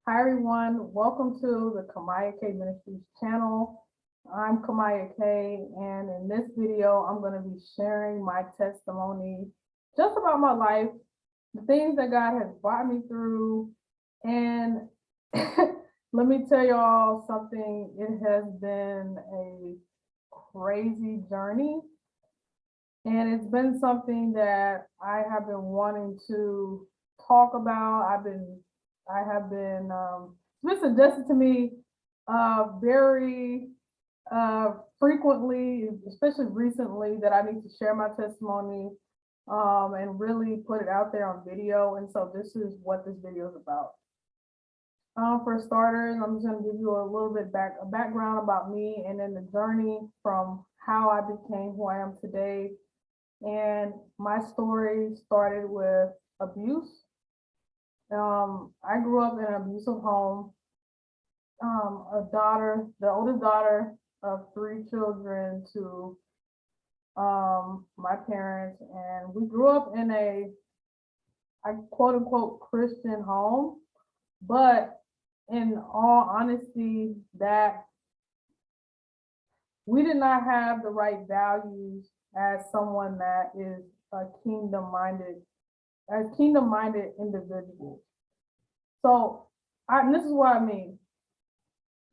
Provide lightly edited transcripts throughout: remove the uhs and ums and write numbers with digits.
Hi everyone, welcome to the Kamaya K Ministries channel. I'm Kamaya K, and in this video, I'm going to be sharing my testimony just about my life, the things that God has brought me through, and let me tell y'all something, it has been a crazy journey, and it's been something that I have been wanting to talk about. I have been, it's been suggested to me very frequently, especially recently, that I need to share my testimony and really put it out there on video. And so this is what this video is about. For starters, I'm just going to give you a little bit a background about me and then the journey from how I became who I am today. And my story started with abuse. I grew up in an abusive home. The oldest daughter of 3 children to my parents, and we grew up in a quote unquote Christian home, but in all honesty, that we did not have the right values as someone that is a kingdom-minded individual. So this is what I mean.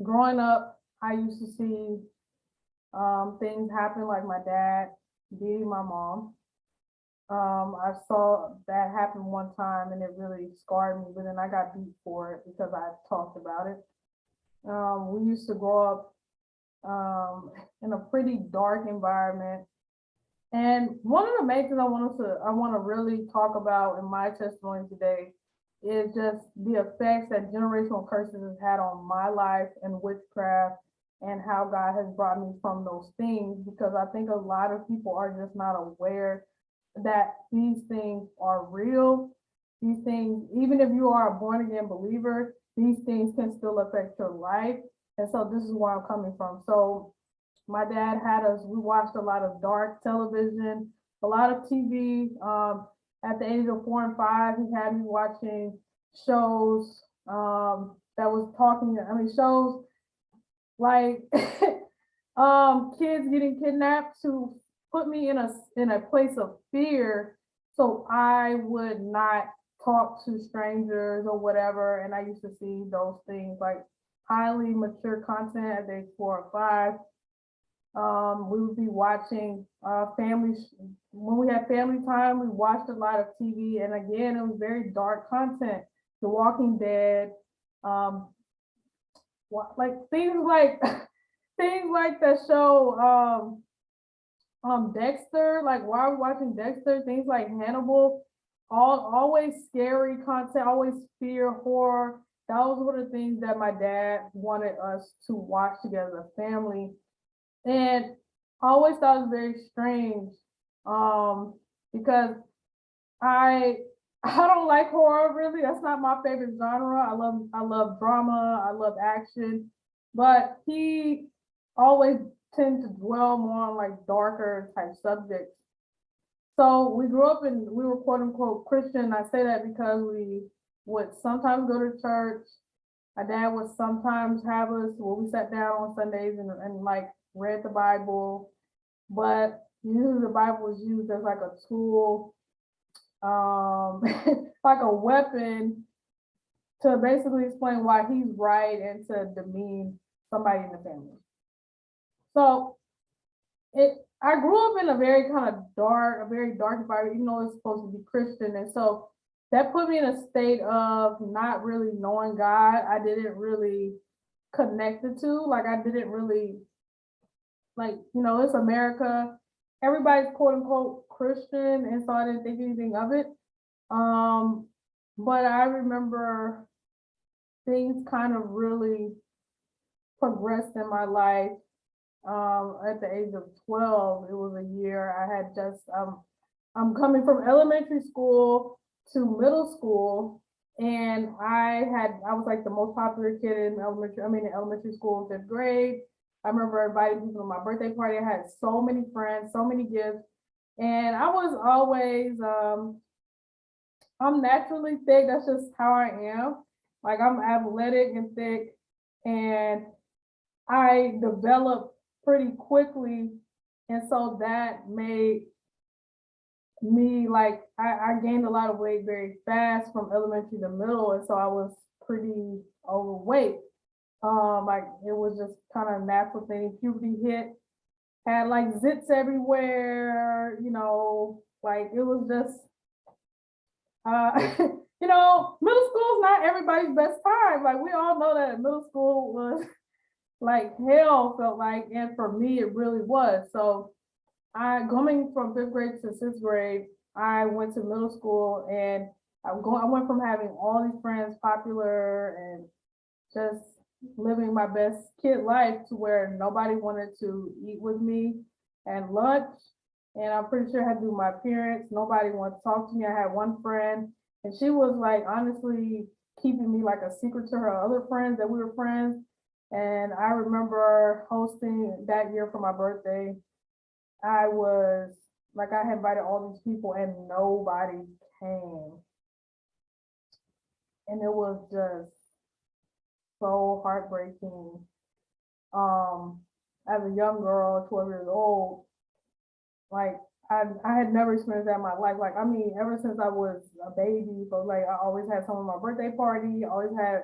Growing up, I used to see things happen, like my dad beating my mom. I saw that happen one time and it really scarred me, but then I got beat for it because I talked about it. We used to grow up in a pretty dark environment. And one of the main things I want to really talk about in my testimony today is just the effects that generational curses has had on my life and witchcraft, and how God has brought me from those things, because I think a lot of people are just not aware that these things are real. These things, even if you are a born again believer, these things can still affect your life. And so this is where I'm coming from. So my dad we watched a lot of dark television, a lot of TV. At the age of 4 and 5, he had me watching shows that was shows like kids getting kidnapped, to put me in a place of fear so I would not talk to strangers or whatever. And I used to see those things, like highly mature content at age 4 or 5. We would be watching when we had family time, we watched a lot of TV, and again, it was very dark content. The Walking Dead, like things like things like the show Dexter, like while we're watching Dexter, things like Hannibal, always scary content, always fear, horror. Those were the things that my dad wanted us to watch together as a family. And I always thought it was very strange, because I don't like horror, really. That's not my favorite genre. I love drama, I love action, but he always tend to dwell more on like darker type subjects. So we were quote unquote Christian. I say that because we would sometimes go to church. My dad would sometimes have us where we sat down on Sundays and like read the Bible, but usually the Bible was used as like a tool, like a weapon, to basically explain why he's right and to demean somebody in the family. So I grew up in a very dark environment, even though it's supposed to be Christian. And so that put me in a state of not really knowing God. I didn't really connect the two. Like I didn't really, it's America. Everybody's quote unquote Christian. And so I didn't think anything of it. But I remember things kind of really progressed in my life. At the age of 12, it was a year I had just, I'm coming from elementary school to middle school, and I was like the most popular kid in elementary school in 5th grade. I remember inviting people to my birthday party. I had so many friends, so many gifts, and I was always, I'm naturally thick. That's just how I am. Like I'm athletic and thick, and I developed pretty quickly. And so that made me like I gained a lot of weight very fast from elementary to middle, and so I was pretty overweight. Like it was just kind of a natural thing. Puberty hit, had like zits everywhere, like it was just middle school is not everybody's best time. Like we all know that middle school was like hell, felt like, and for me it really was. So I coming from fifth grade to sixth grade, I went to middle school, and I went from having all these friends, popular and just living my best kid life, to where nobody wanted to eat with me at lunch. And I'm pretty sure I had to do my appearance. Nobody wanted to talk to me. I had one friend, and she was like honestly keeping me like a secret to her other friends that we were friends. And I remember hosting that year for my birthday. I was like, I had invited all these people and nobody came. And it was just so heartbreaking. As a young girl, 12 years old, like I had never experienced that in my life. Like, I mean, ever since I was a baby, so like I always had someone at my birthday party, always had,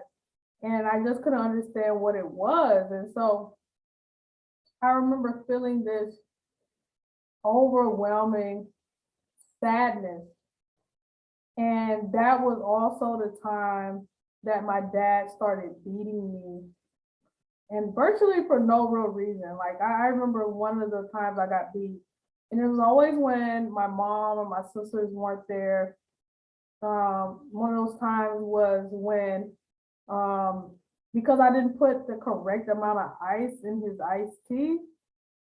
and I just couldn't understand what it was. And so I remember feeling this overwhelming sadness. And that was also the time that my dad started beating me, and virtually for no real reason. Like I remember one of the times I got beat, and it was always when my mom or my sisters weren't there. One of those times was when, because I didn't put the correct amount of ice in his iced tea,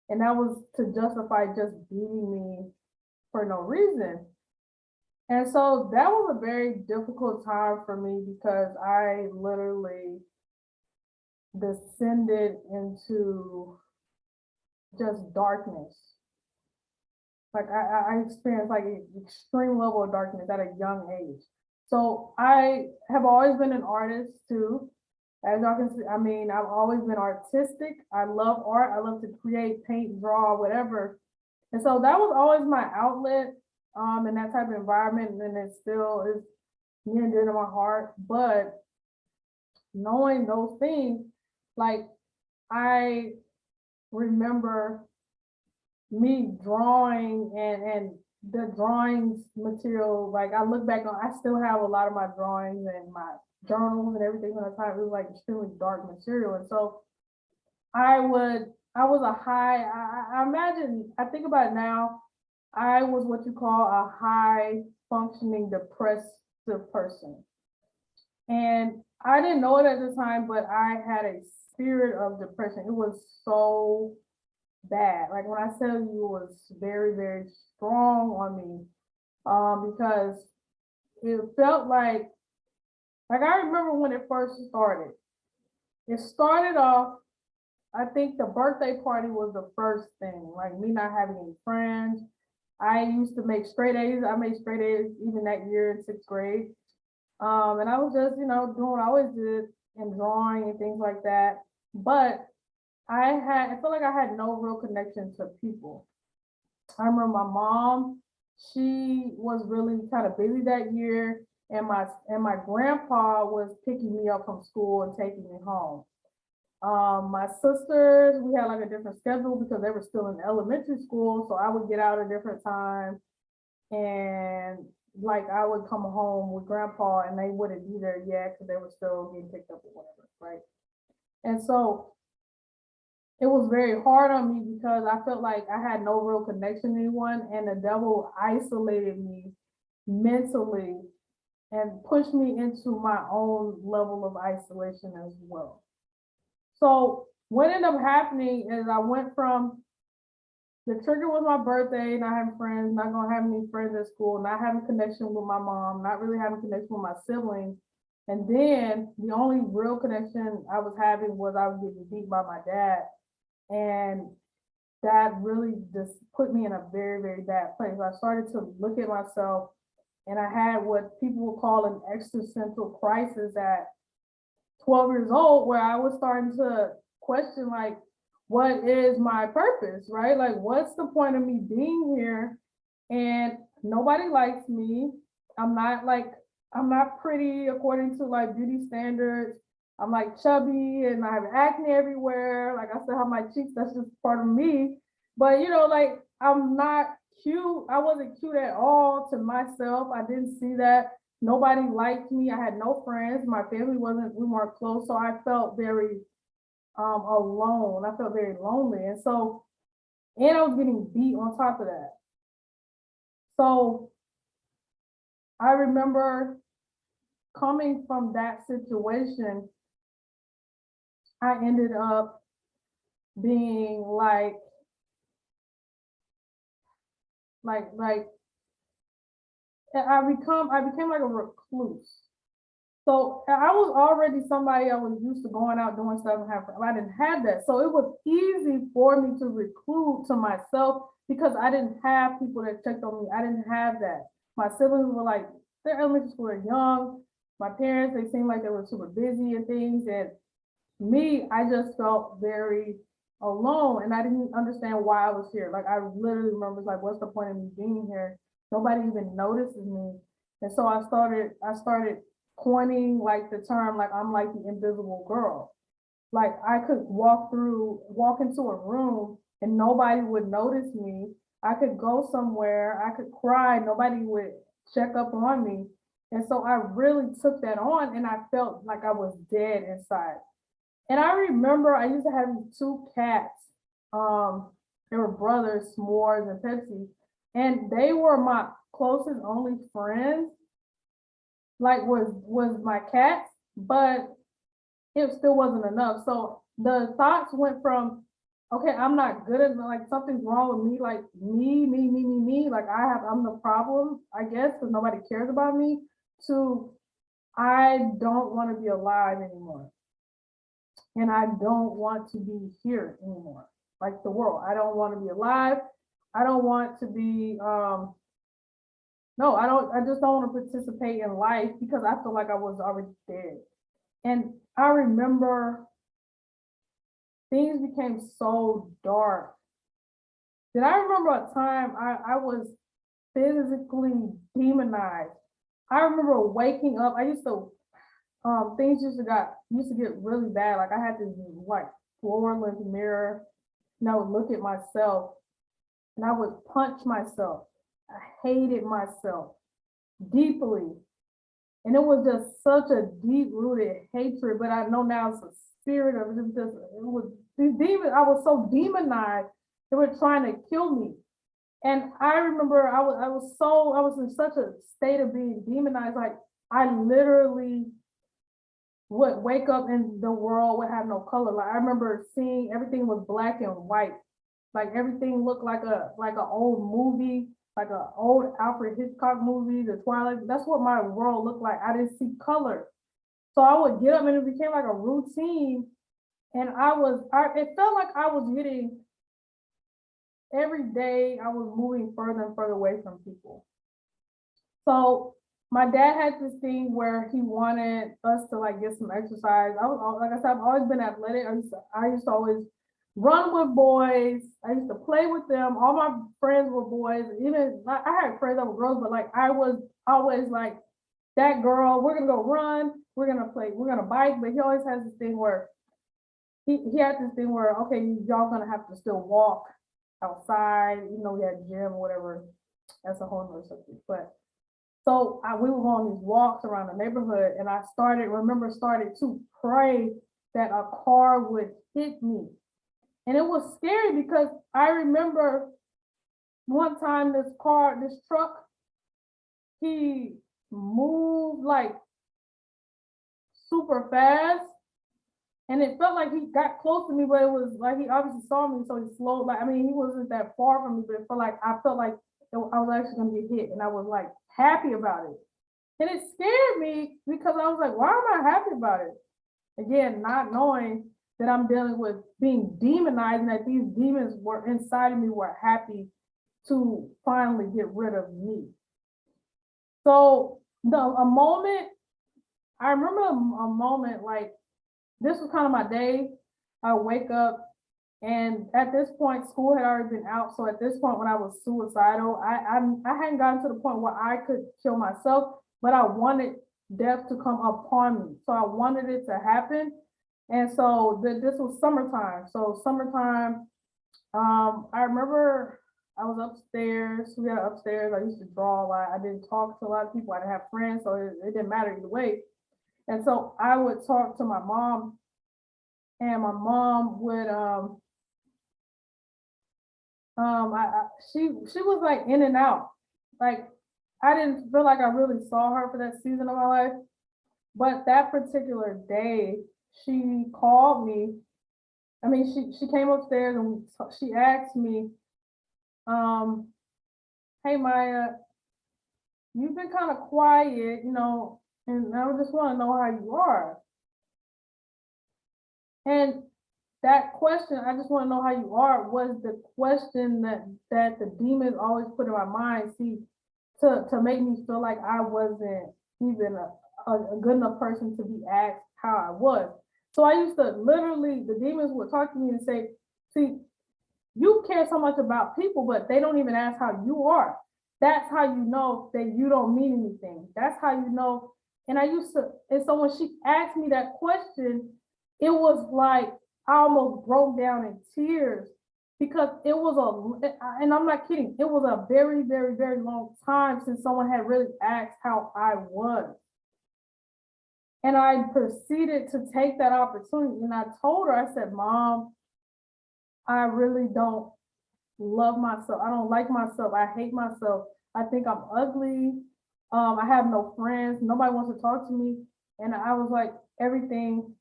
and that was to justify just beating me for no reason. And so that was a very difficult time for me, because I literally descended into just darkness. Like I experienced like an extreme level of darkness at a young age. So I have always been an artist too. As y'all can see, I mean, I've always been artistic. I love art. I love to create, paint, draw, whatever. And so that was always my outlet, in that type of environment. And it still is near and dear to my heart. But knowing those things, like I remember me drawing, and the drawings material, like I look back on, I still have a lot of my drawings and my journals and everything from the time. It was like extremely dark material. And so I was a high, I imagine, I think about it now, I was what you call a high functioning depressive person. And I didn't know it at the time, but I had a spirit of depression. It was so bad. Like when I tell you, it was very, very strong on me, because it felt like I remember when it first started. It started off, I think the birthday party was the first thing, like me not having any friends. I used to make straight A's. I made straight A's even that year in sixth grade. And I was just, doing what I always did, and drawing and things like that. But I feel like I had no real connection to people. I remember my mom, she was really kind of busy that year, and my grandpa was picking me up from school and taking me home. My sisters, we had like a different schedule because they were still in elementary school, so I would get out a different time, and like I would come home with grandpa, and they wouldn't be there yet because they were still getting picked up or whatever, right? And so it was very hard on me because I felt like I had no real connection to anyone, and the devil isolated me mentally and pushed me into my own level of isolation as well. So what ended up happening is I went from, the trigger was my birthday, not having friends, not gonna have any friends at school, not having connection with my mom, not really having connection with my siblings. And then the only real connection I was having was I was getting beat by my dad. And that really just put me in a very, very bad place. I started to look at myself, and I had what people would call an existential crisis, that 12 years old where I was starting to question, like, what is my purpose, right? Like, what's the point of me being here? And nobody likes me. I'm not like, I'm not pretty according to like beauty standards. I'm like chubby and I have acne everywhere. Like I still have my cheeks, that's just part of me. But you know, like I'm not cute. I wasn't cute at all to myself. I didn't see that. Nobody liked me. I had no friends. My family wasn't, we weren't close. So I felt very alone. I felt very lonely. And so, and I was getting beat on top of that. So I remember coming from that situation, I ended up being like I became like a recluse. So I was already somebody I was used to going out doing stuff and have. I didn't have that, so it was easy for me to reclude to myself because I didn't have people that checked on me. I didn't have that. My siblings were like, they're elementary school, they're young. My parents, they seemed like they were super busy and things, and me, I just felt very alone, and I didn't understand why I was here. Like I literally remember like, what's the point of me being here? Nobody even notices me. And so I started coining like the term, like I'm like the invisible girl. Like I could walk into a room and nobody would notice me. I could go somewhere, I could cry, nobody would check up on me. And so I really took that on and I felt like I was dead inside. And I remember I used to have two cats. They were brothers, S'mores and Pepsi, and they were my closest only friends. Like was my cats, but it still wasn't enough. So the thoughts went from, okay, I'm not good at, like something's wrong with me, like me, like I'm the problem, I guess, because nobody cares about me, to I don't want to be alive anymore. And I don't want to be here anymore. Like the world, I don't want to be alive. I don't want to be no, I just don't want to participate in life because I feel like I was already dead. And I remember things became so dark that I remember a time I was physically demonized. I remember waking up. I used to things used to get really bad. Like I had this like floor length mirror, and I would look at myself, and I would punch myself. I hated myself deeply, and it was just such a deep rooted hatred. But I know now it's a spirit of it. It was these demons. I was so demonized. They were trying to kill me. And I remember I was in such a state of being demonized. Like I literally would wake up and the world would have no color. Like I remember seeing everything was black and white. Like everything looked like an old movie, like an old Alfred Hitchcock movie, The Twilight. That's what my world looked like. I didn't see color. So I would get up and it became like a routine. And it felt like I was getting, every day I was moving further and further away from people. So my dad had this thing where he wanted us to like get some exercise. I was, like I said, I've always been athletic. I used to always run with boys. I used to play with them. All my friends were boys. Even I had friends that were girls, but like I was always like that girl. We're gonna go run. We're gonna play. We're gonna bike. But he always has this thing where he had this thing where, okay, y'all gonna have to still walk outside, even though we had a gym or whatever. That's a whole nother subject. But so we would go on these walks around the neighborhood, and I started to pray that a car would hit me. And it was scary because I remember one time this truck, he moved like super fast. And it felt like he got close to me, but it was like he obviously saw me, so he slowed. Like, I mean, he wasn't that far from me, but I felt like I was actually gonna get hit, and I was like happy about it. And it scared me because I was like, why am I happy about it? Again, not knowing that I'm dealing with being demonized and that these demons were inside of me were happy to finally get rid of me. So I remember a moment like this was kind of my day. I wake up, and at this point, school had already been out. So at this point, when I was suicidal, I hadn't gotten to the point where I could kill myself, but I wanted death to come upon me. So I wanted it to happen. And so this was summertime. So summertime, I remember I was upstairs. We had upstairs. I used to draw a lot. I didn't talk to a lot of people. I didn't have friends, so it didn't matter either way. And so I would talk to my mom, and my mom would she was like in and out. Like I didn't feel like I really saw her for that season of my life. But that particular day, she called me. I mean, she came upstairs and she asked me, "Hey Maya, you've been kind of quiet, and I just want to know how you are." And that question, I just want to know how you are, was the question that the demons always put in my mind. See, to make me feel like I wasn't even a good enough person to be asked how I was. So I used to literally, the demons would talk to me and say, see, you care so much about people, but they don't even ask how you are. That's how you know that you don't mean anything. That's how you know. And and so when she asked me that question, it was like I almost broke down in tears because it was and I'm not kidding, it was a very, very, very long time since someone had really asked how I was. And I proceeded to take that opportunity and I told her, I said, Mom, I really don't love myself. I don't like myself. I hate myself. I think I'm ugly. I have no friends. Nobody wants to talk to me. And I was like, everything,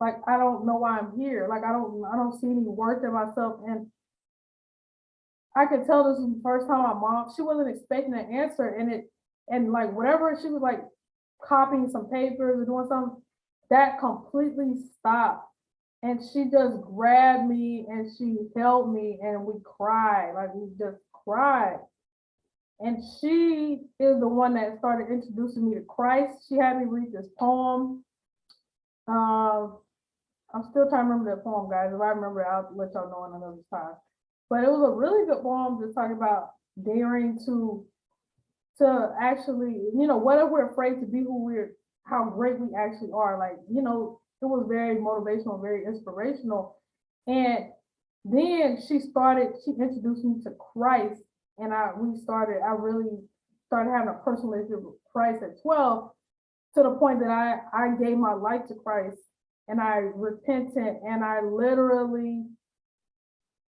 like, I don't know why I'm here. Like, I don't see any worth in myself. And I could tell this was the first time my mom, she wasn't expecting an answer. And like, whatever, she was like copying some papers or doing something, that completely stopped. And she just grabbed me and she held me and we cried. Like, we just cried. And she is the one that started introducing me to Christ. She had me read this poem. I'm still trying to remember that poem, guys. If I remember, I'll let y'all know in another time. But it was a really good poem just talking about daring to actually, what if we're afraid to be how great we actually are. Like, it was very motivational, very inspirational. And then she introduced me to Christ, and I really started having a personal relationship with Christ at 12, to the point that I gave my life to Christ and I repented, and I literally,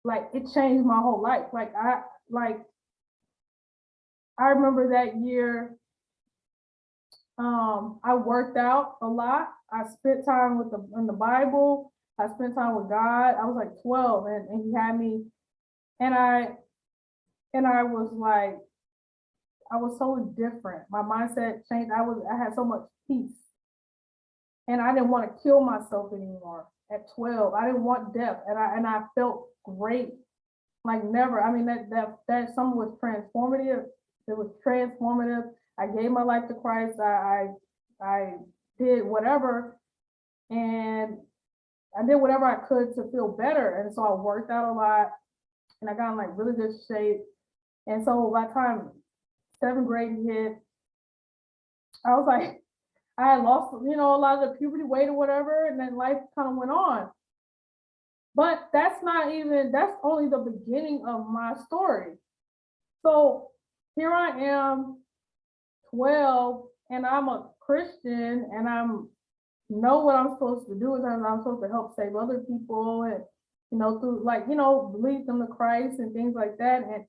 like, it changed my whole life. I remember that year, I worked out a lot. I spent time in the Bible. I spent time with God. I was like 12, and he had me, and I was like, I was so different. My mindset changed. I had so much peace, and I didn't want to kill myself anymore at 12. I didn't want death, and I felt great, like never. I mean, that something was transformative. It was transformative. I gave my life to Christ. I did whatever, and I did whatever I could to feel better. And so I worked out a lot, and I got in like really good shape. And so by the time 7th grade hit, I was like, I had lost, a lot of the puberty weight or whatever, and then life kind of went on. But that's only the beginning of my story. So here I am, 12, and I'm a Christian, and know what I'm supposed to do, and I'm supposed to help save other people, and through lead them to Christ and things like that. And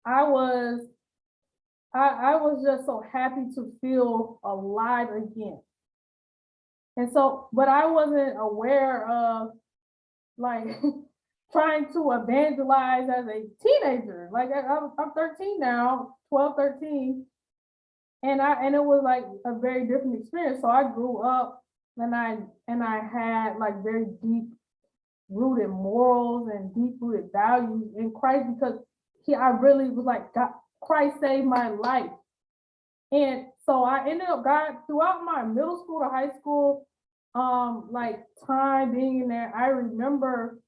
I was just so happy to feel alive again. And so, but I wasn't aware of, like, trying to evangelize as a teenager. Like, I'm 13 now, 12, 13. And it was like a very different experience. So I grew up, and I had like very deep rooted morals and deep rooted values in Christ, because I really was like, God, Christ saved my life. And so I ended up, God, throughout my middle school to high school, like time being in there, I remember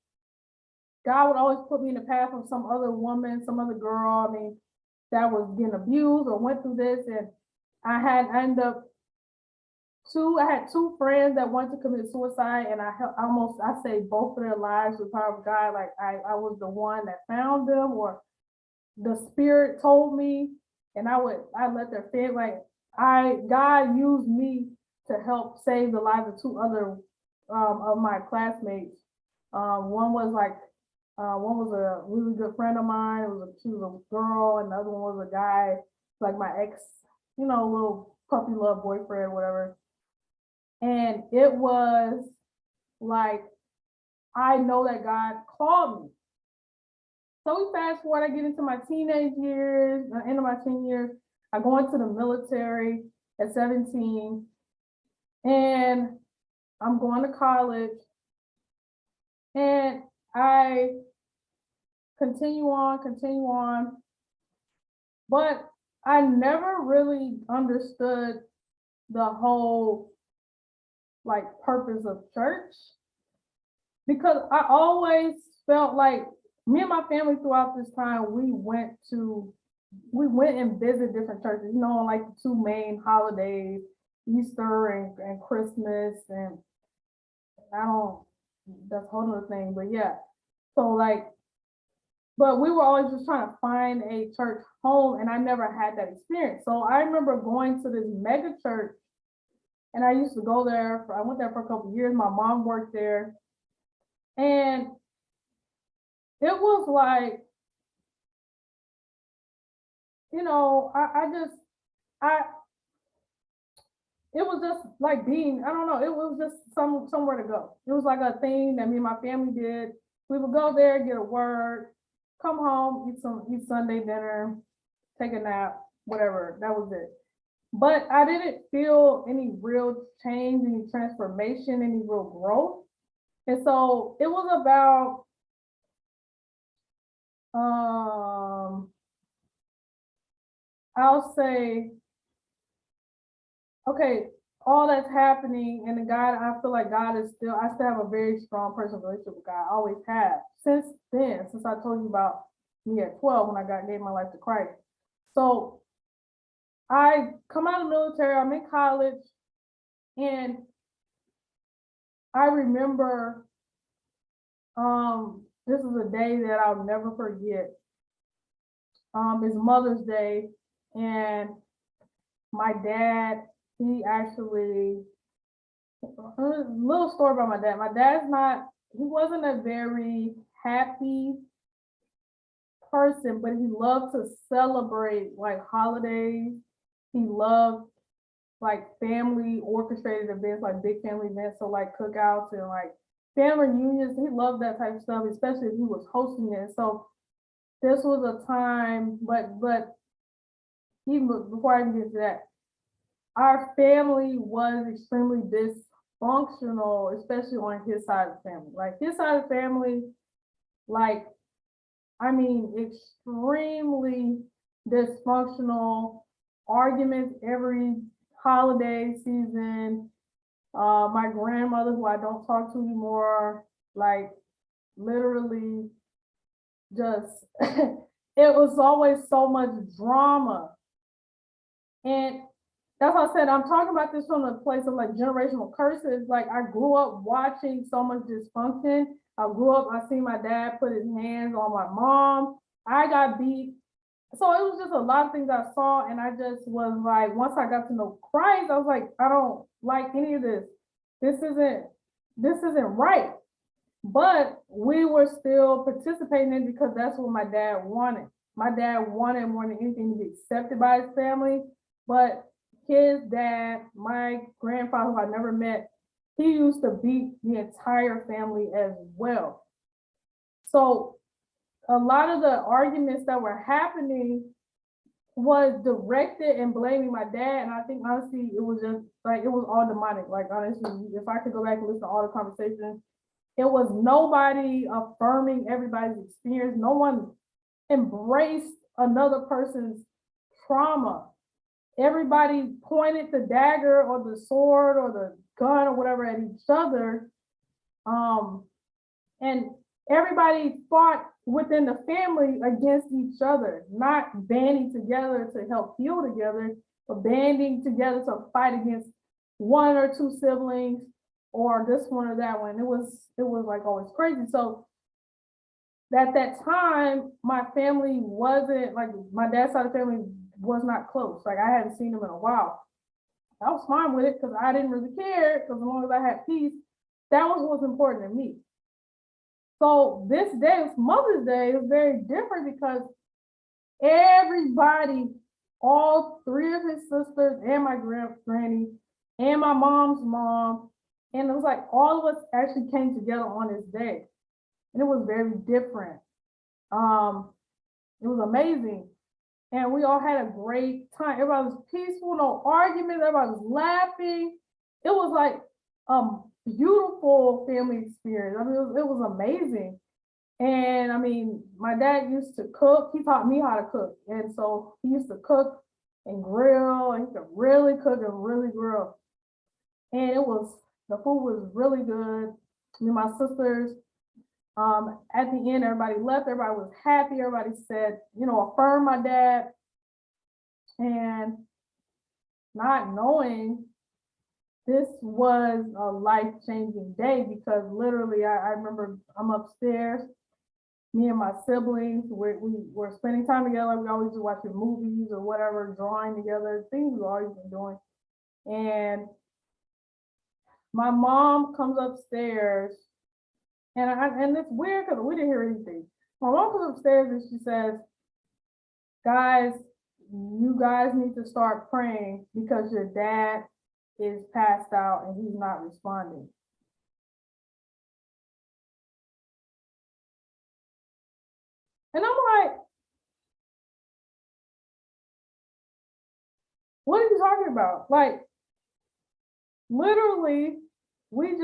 God would always put me in the path of some other woman, some other girl, I mean, that was getting abused or went through this. And I ended up I had two friends that wanted to commit suicide, and I almost, I saved both of their lives with the power of God. Like I was the one that found them, or the spirit told me, and I let their family, like God used me to help save the lives of two other of my classmates. One was a really good friend of mine. She was a girl, and the other one was a guy, like my ex, little puppy love boyfriend, whatever. And it was like, I know that God called me. So we fast forward, I get into my teenage years, end of my teen years. I go into the military at 17, and I'm going to college, and I continue on, but I never really understood the whole like purpose of church, because I always felt like me and my family throughout this time, we went and visited different churches, on like the two main holidays, Easter and Christmas, and that's a whole other thing, but yeah. So like, but we were always just trying to find a church home, and I never had that experience. So I remember going to this mega church, and I used to go there. I went there for a couple of years. My mom worked there, and it was like, it was just like being, I don't know, it was just somewhere to go. It was like a thing that me and my family did. We would go there, get a word, come home, eat Sunday dinner, take a nap, whatever. That was it. But I didn't feel any real change, any transformation, any real growth. And so it was about I'll say, okay, all that's happening, and I feel like I still have a very strong personal relationship with God. I always have. Since then, since I told you about me at 12 when I gave my life to Christ. So I come out of the military, I'm in college, and I remember this is a day that I'll never forget. It's Mother's Day, and my dad, he actually, a little story about my dad. My dad's he wasn't a very happy person, but he loved to celebrate like holidays. He loved like family orchestrated events, like big family events, so like cookouts and like family reunions. He loved that type of stuff, especially if he was hosting it. So this was a time, but even before I even get to that, our family was extremely dysfunctional, especially on his side of the family. Like his side of the family, like, I mean, extremely dysfunctional, arguments every holiday season. My grandmother, who I don't talk to anymore, like literally just, it was always so much drama. And that's why I said I'm talking about this from the place of like generational curses. Like I grew up watching so much dysfunction. I seen my dad put his hands on my mom. I got beat. So it was just a lot of things I saw, and I just was like, once I got to know Christ, I was like, I don't like any of this. This isn't right. But we were still participating in it because that's what my dad wanted. My dad wanted more than anything to be accepted by his family. But his dad, my grandfather, who I never met, he used to beat the entire family as well. So a lot of the arguments that were happening was directed and blaming my dad. And I think honestly, it was just like, it was all demonic. Like honestly, if I could go back and listen to all the conversations, it was nobody affirming everybody's experience. No one embraced another person's trauma. everybody pointed the dagger or the sword or the gun or whatever at each other. And everybody fought within the family against each other, not banding together to help heal together, but banding together to fight against one or two siblings or this one or that one. It was like always crazy. So at that time, my family wasn't like, my dad's side of the family was not close. Like I hadn't seen them in a while. I was fine with it because I didn't really care, because as long as I had peace, that was what's important to me. So this day, it's Mother's Day, is very different because everybody, all three of his sisters and my granny and my mom's mom, and it was like all of us actually came together on this day. And it was very different. It was amazing. And we all had a great time. Everybody was peaceful, no arguments, everybody was laughing. It was like beautiful family experience. I mean, it was amazing. And I mean, my dad used to cook. He taught me how to cook. And so he used to cook and grill, and he could really cook and really grill. And the food was really good. I mean, my sisters, at the end, everybody left, everybody was happy. Everybody said, affirm my dad. And not knowing, this was a life-changing day, because literally I remember I'm upstairs, me and my siblings, we were spending time together. We always do, watching movies or whatever, drawing together, things we've always been doing. And my mom comes upstairs, and it's weird because we didn't hear anything. My mom comes upstairs and she says, guys, you guys need to start praying because your dad is passed out and he's not responding. And I'm like, what are you talking about? Like, literally, we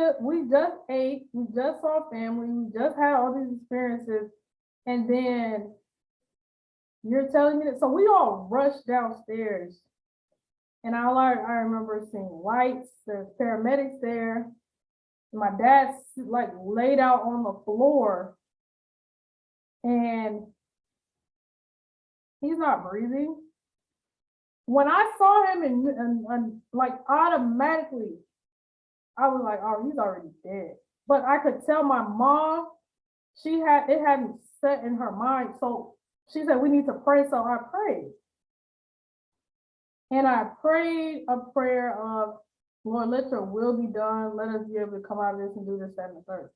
just ate, we just saw family, we just had all these experiences, and then you're telling me that. So we all rushed downstairs, and I remember seeing lights. There's paramedics there. My dad's like laid out on the floor, and he's not breathing. When I saw him, and like automatically, I was like, oh, he's already dead. But I could tell my mom, it hadn't set in her mind. So she said, we need to pray. So I prayed. And I prayed a prayer of, Lord, let your will be done. Let us be able to come out of this and do this, that, and the third.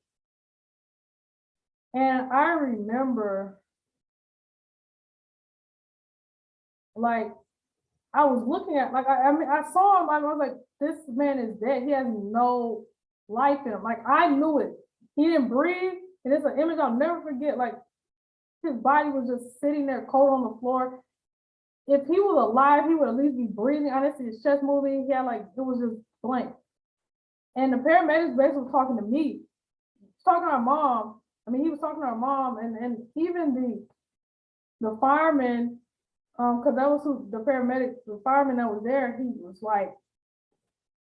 And I remember, like, I was looking at, like, I saw him, I was like, this man is dead. He has no life in him. Like, I knew it. He didn't breathe. And it's an image I'll never forget. Like, his body was just sitting there cold on the floor. If he was alive, he would at least be breathing. I didn't see his chest moving. He had, like, it was just blank. And the paramedics basically was talking to me. He was talking to our mom. I mean, he was talking to our mom, and even the fireman, because that was who the paramedic, the fireman that was there, he was like,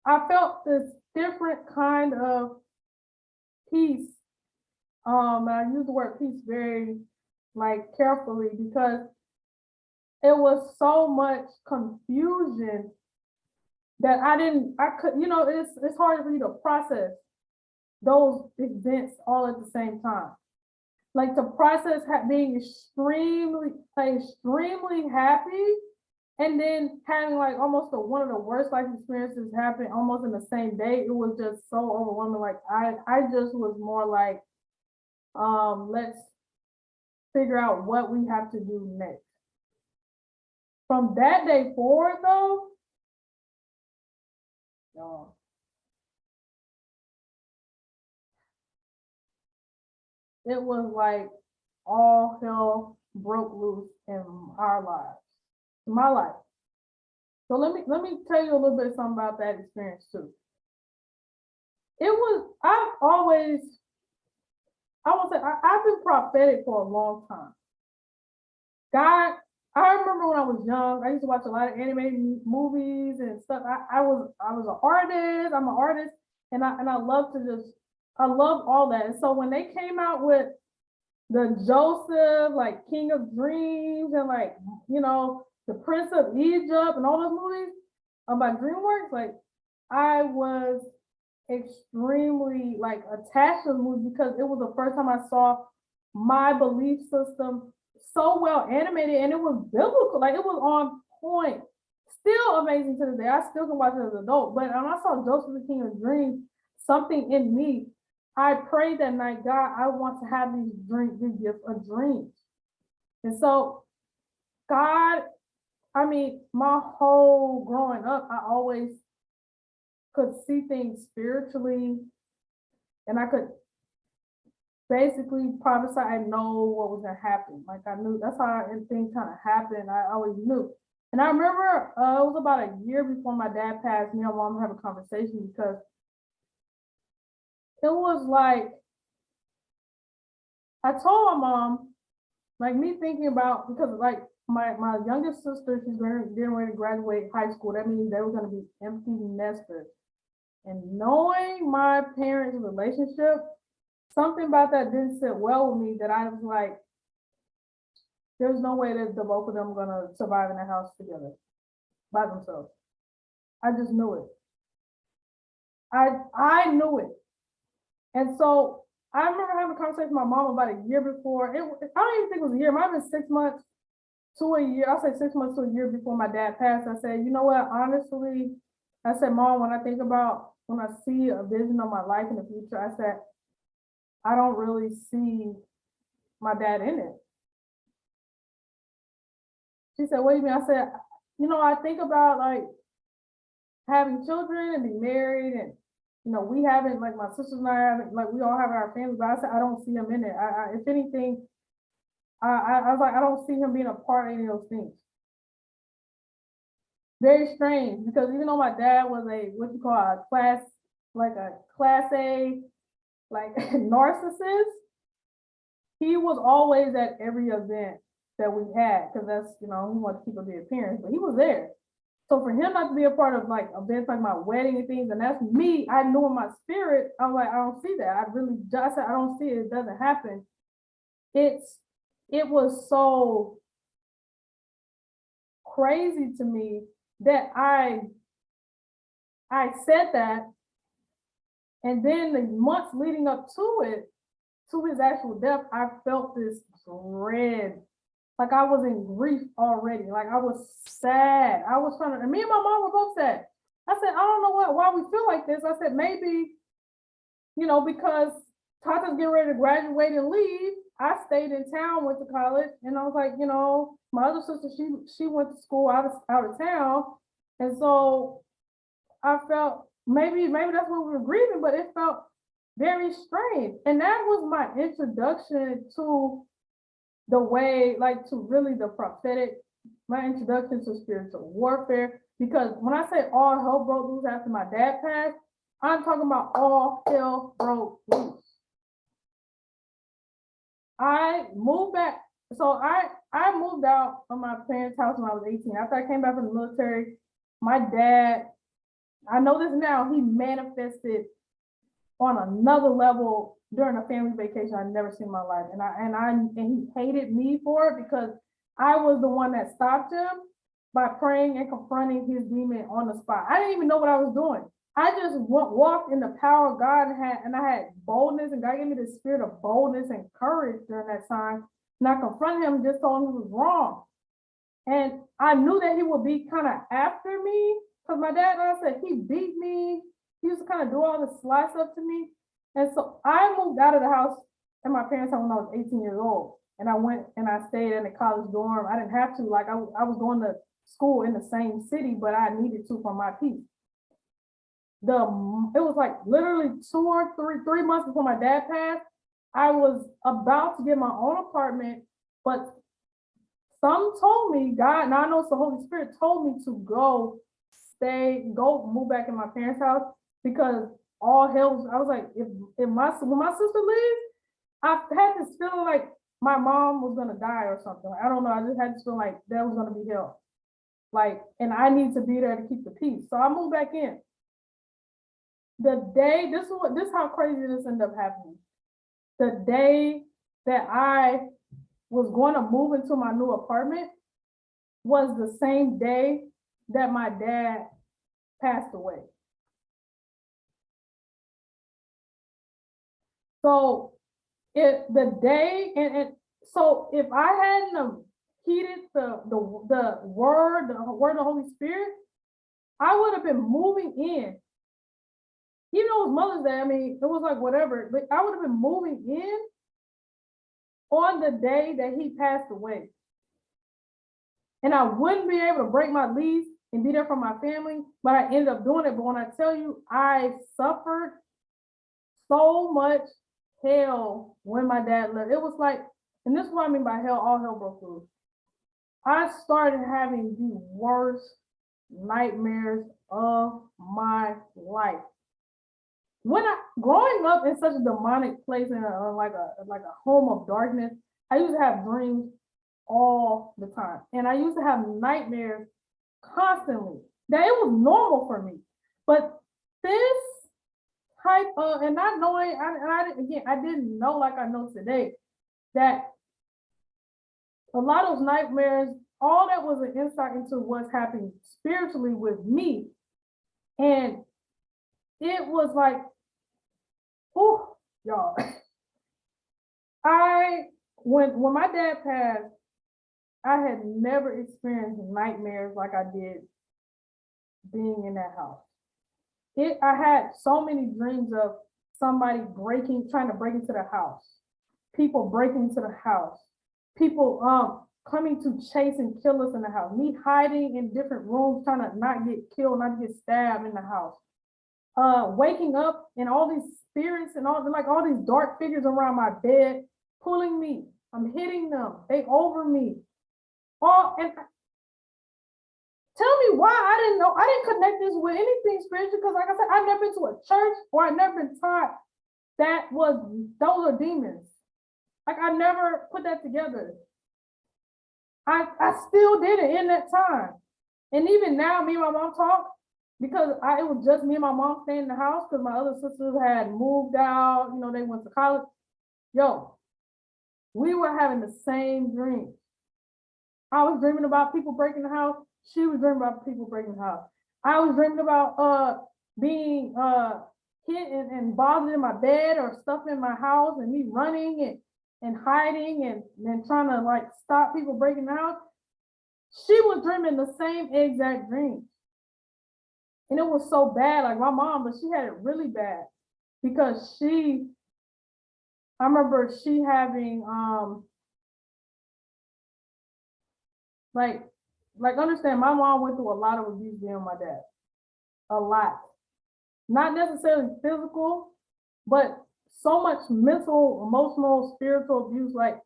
I felt this different kind of peace. And I use the word peace very like carefully, because it was so much confusion that I could, it's hard for you to process those events all at the same time. Like, to process being extremely happy, and then having like almost one of the worst life experiences happen almost in the same day. It was just so overwhelming. Like, I just was more like, let's figure out what we have to do next. From that day forward, though, it was like all hell broke loose in our lives, my life. So let me tell you a little bit of something about that experience too. I've been prophetic for a long time. God I remember when I was young, I used to watch a lot of animated movies and stuff. I was an artist. I'm an artist, and I love to just I love all that. And so when they came out with the Joseph, like King of Dreams, and like the Prince of Egypt, and all those movies about DreamWorks, like I was extremely like attached to the movie because it was the first time I saw my belief system so well animated, and it was biblical, like it was on point. Still amazing to this day. I still can watch it as an adult. But when I saw Joseph the King of Dreams, something in me, I prayed that night, God, I want to have these gifts of dreams. And so God, I mean, my whole growing up, I always could see things spiritually, and I could basically prophesy. I know what was gonna happen. Like I knew that's how things kind of happened. I always knew. And I remember it was about a year before my dad passed. Me and my mom had a conversation because it was like I told my mom, like me thinking about, because like my youngest sister, she's getting ready to graduate high school. That means they were gonna be empty nesters. And knowing my parents' relationship, something about that didn't sit well with me, that I was like, there's no way that the both of them are gonna survive in the house together by themselves. I just knew it. I knew it. And so I remember having a conversation with my mom about a year before. I don't even think it was a year. It might have been 6 months to a year. I'll say 6 months to a year before my dad passed. I said, you know what? Honestly, I said, Mom, when I see a vision of my life in the future, I said, I don't really see my dad in it. She said, what do you mean? I said, I think about like having children and be married, and we haven't, like my sisters and I haven't, like we all have our families, but I said I don't see him in it. If anything, I was like, I don't see him being a part of any of those things. Very strange, because even though my dad was a class A, like narcissist, he was always at every event that we had, because that's, he wanted to keep up the appearance, but he was there. So for him not to be a part of like events like my wedding and things, and that's me, I knew in my spirit, I was like, I don't see that. I said, I don't see it. It doesn't happen. It was so crazy to me that I said that, and then the months leading up to it, to his actual death, I felt this dread. Like I was in grief already. Like I was sad. I was trying to, and me and my mom were both sad. I said, I don't know why we feel like this. I said, maybe, because Tata's getting ready to graduate and leave. I stayed in town, went to college, and I was like, my other sister, she went to school out of town. And so I felt maybe that's what we were grieving, but it felt very strange. And that was my introduction to the way, like, to really the prophetic, my introduction to spiritual warfare. Because when I say all hell broke loose after my dad passed, I'm talking about all hell broke loose. I moved back. So I moved out of my parents' house when I was 18. After I came back from the military, my dad, I know this now, he manifested on another level during a family vacation I'd never seen in my life. And he hated me for it, because I was the one that stopped him by praying and confronting his demon on the spot. I didn't even know what I was doing. I just walked in the power of God, and I had boldness, and God gave me the spirit of boldness and courage during that time. And I confronted him and just told him he was wrong. And I knew that he would be kind of after me, because my dad, like I said, he beat me. He used to kind of do all the sly stuff to me. And so I moved out of the house at my parents' house when I was 18 years old. And I went and I stayed in a college dorm. I didn't have to, like I was going to school in the same city, but I needed to for my peace. It was like literally 3 months before my dad passed. I was about to get my own apartment, but some told me, God, now I know it's the Holy Spirit, told me to go move back in my parents' house, because all hell was, I was like, when my sister leaves, I had this feeling like my mom was gonna die or something. I don't know. I just had to feel like that was gonna be hell. Like, and I need to be there to keep the peace. So I moved back in. The day, this is how crazy this ended up happening. The day that I was going to move into my new apartment was the same day that my dad passed away. So the day and so if I hadn't heeded the word of the Holy Spirit, I would have been moving in. Even though it was Mother's Day, I mean, it was like whatever, but I would have been moving in on the day that he passed away. And I wouldn't be able to break my lease and be there for my family, but I ended up doing it. But when I tell you, I suffered so much hell when my dad left. It was like, and this is what I mean by hell, all hell broke loose. I started having the worst nightmares of my life. When growing up in such a demonic place in like a home of darkness, I used to have dreams all the time, and I used to have nightmares constantly. That it was normal for me, but this type of, and not knowing, I didn't know like I know today that a lot of those nightmares, all that was an insight into what's happening spiritually with me, and it was like, oh, y'all. When my dad passed, I had never experienced nightmares like I did being in that house. I had so many dreams of somebody trying to break into the house, people breaking into the house, people coming to chase and kill us in the house, me hiding in different rooms, trying to not get killed, not get stabbed in the house. Waking up and all these spirits and all these dark figures around my bed, pulling me. I'm hitting them. They over me. And tell me why I didn't know. I didn't connect this with anything spiritual because, like I said, I've never been to a church or I've never been taught those are demons. Like I never put that together. I still did it in that time. And even now, me and my mom talk because it was just me and my mom staying in the house because my other sisters had moved out. You know, they went to college. Yo, we were having the same dreams. I was dreaming about people breaking the house. She was dreaming about people breaking the house. I was dreaming about being hit and bothered in my bed or stuff in my house and me running and hiding and trying to like stop people breaking the house. She was dreaming the same exact dream. And it was so bad, like my mom, but she had it really bad because I remember she having like understand, my mom went through a lot of abuse being my dad. A lot. Not necessarily physical, but so much mental, emotional, spiritual abuse. Like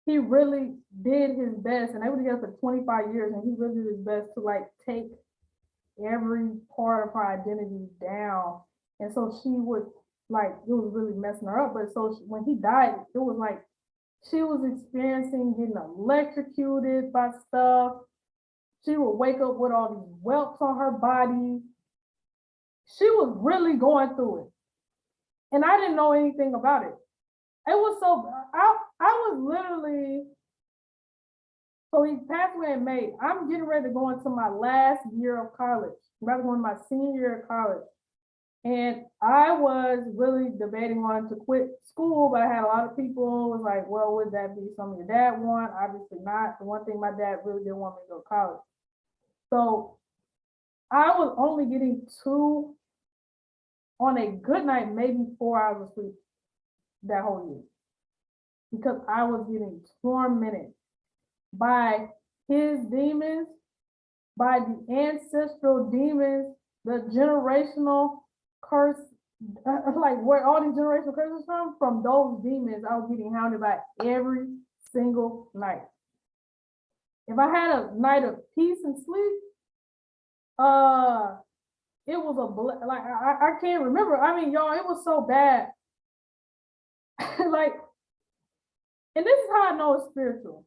he really did his best, and they were together for 25 years, and he really did his best to like take every part of her identity down. And so she would like, it was really messing her up. But so when he died, it was like she was experiencing getting electrocuted by stuff. She would wake up with all these welts on her body. She was really going through it. And I didn't know anything about it. It was so, I was literally, so he passed away in May. I'm getting ready to go into my last year of college. I'm about to go into my senior year of college. And I was really debating on to quit school, but I had a lot of people was like, well, would that be something your dad want? Obviously not. The one thing my dad really didn't want me to go to college. So I was only getting on a good night, maybe 4 hours of sleep that whole year. Because I was getting tormented by his demons, by the ancestral demons, the generational curse, like where all these generational curses from those demons. I was getting hounded by every single night. If I had a night of peace and sleep, it was like I can't remember. I mean, y'all, it was so bad. Like And this is how I know it's spiritual.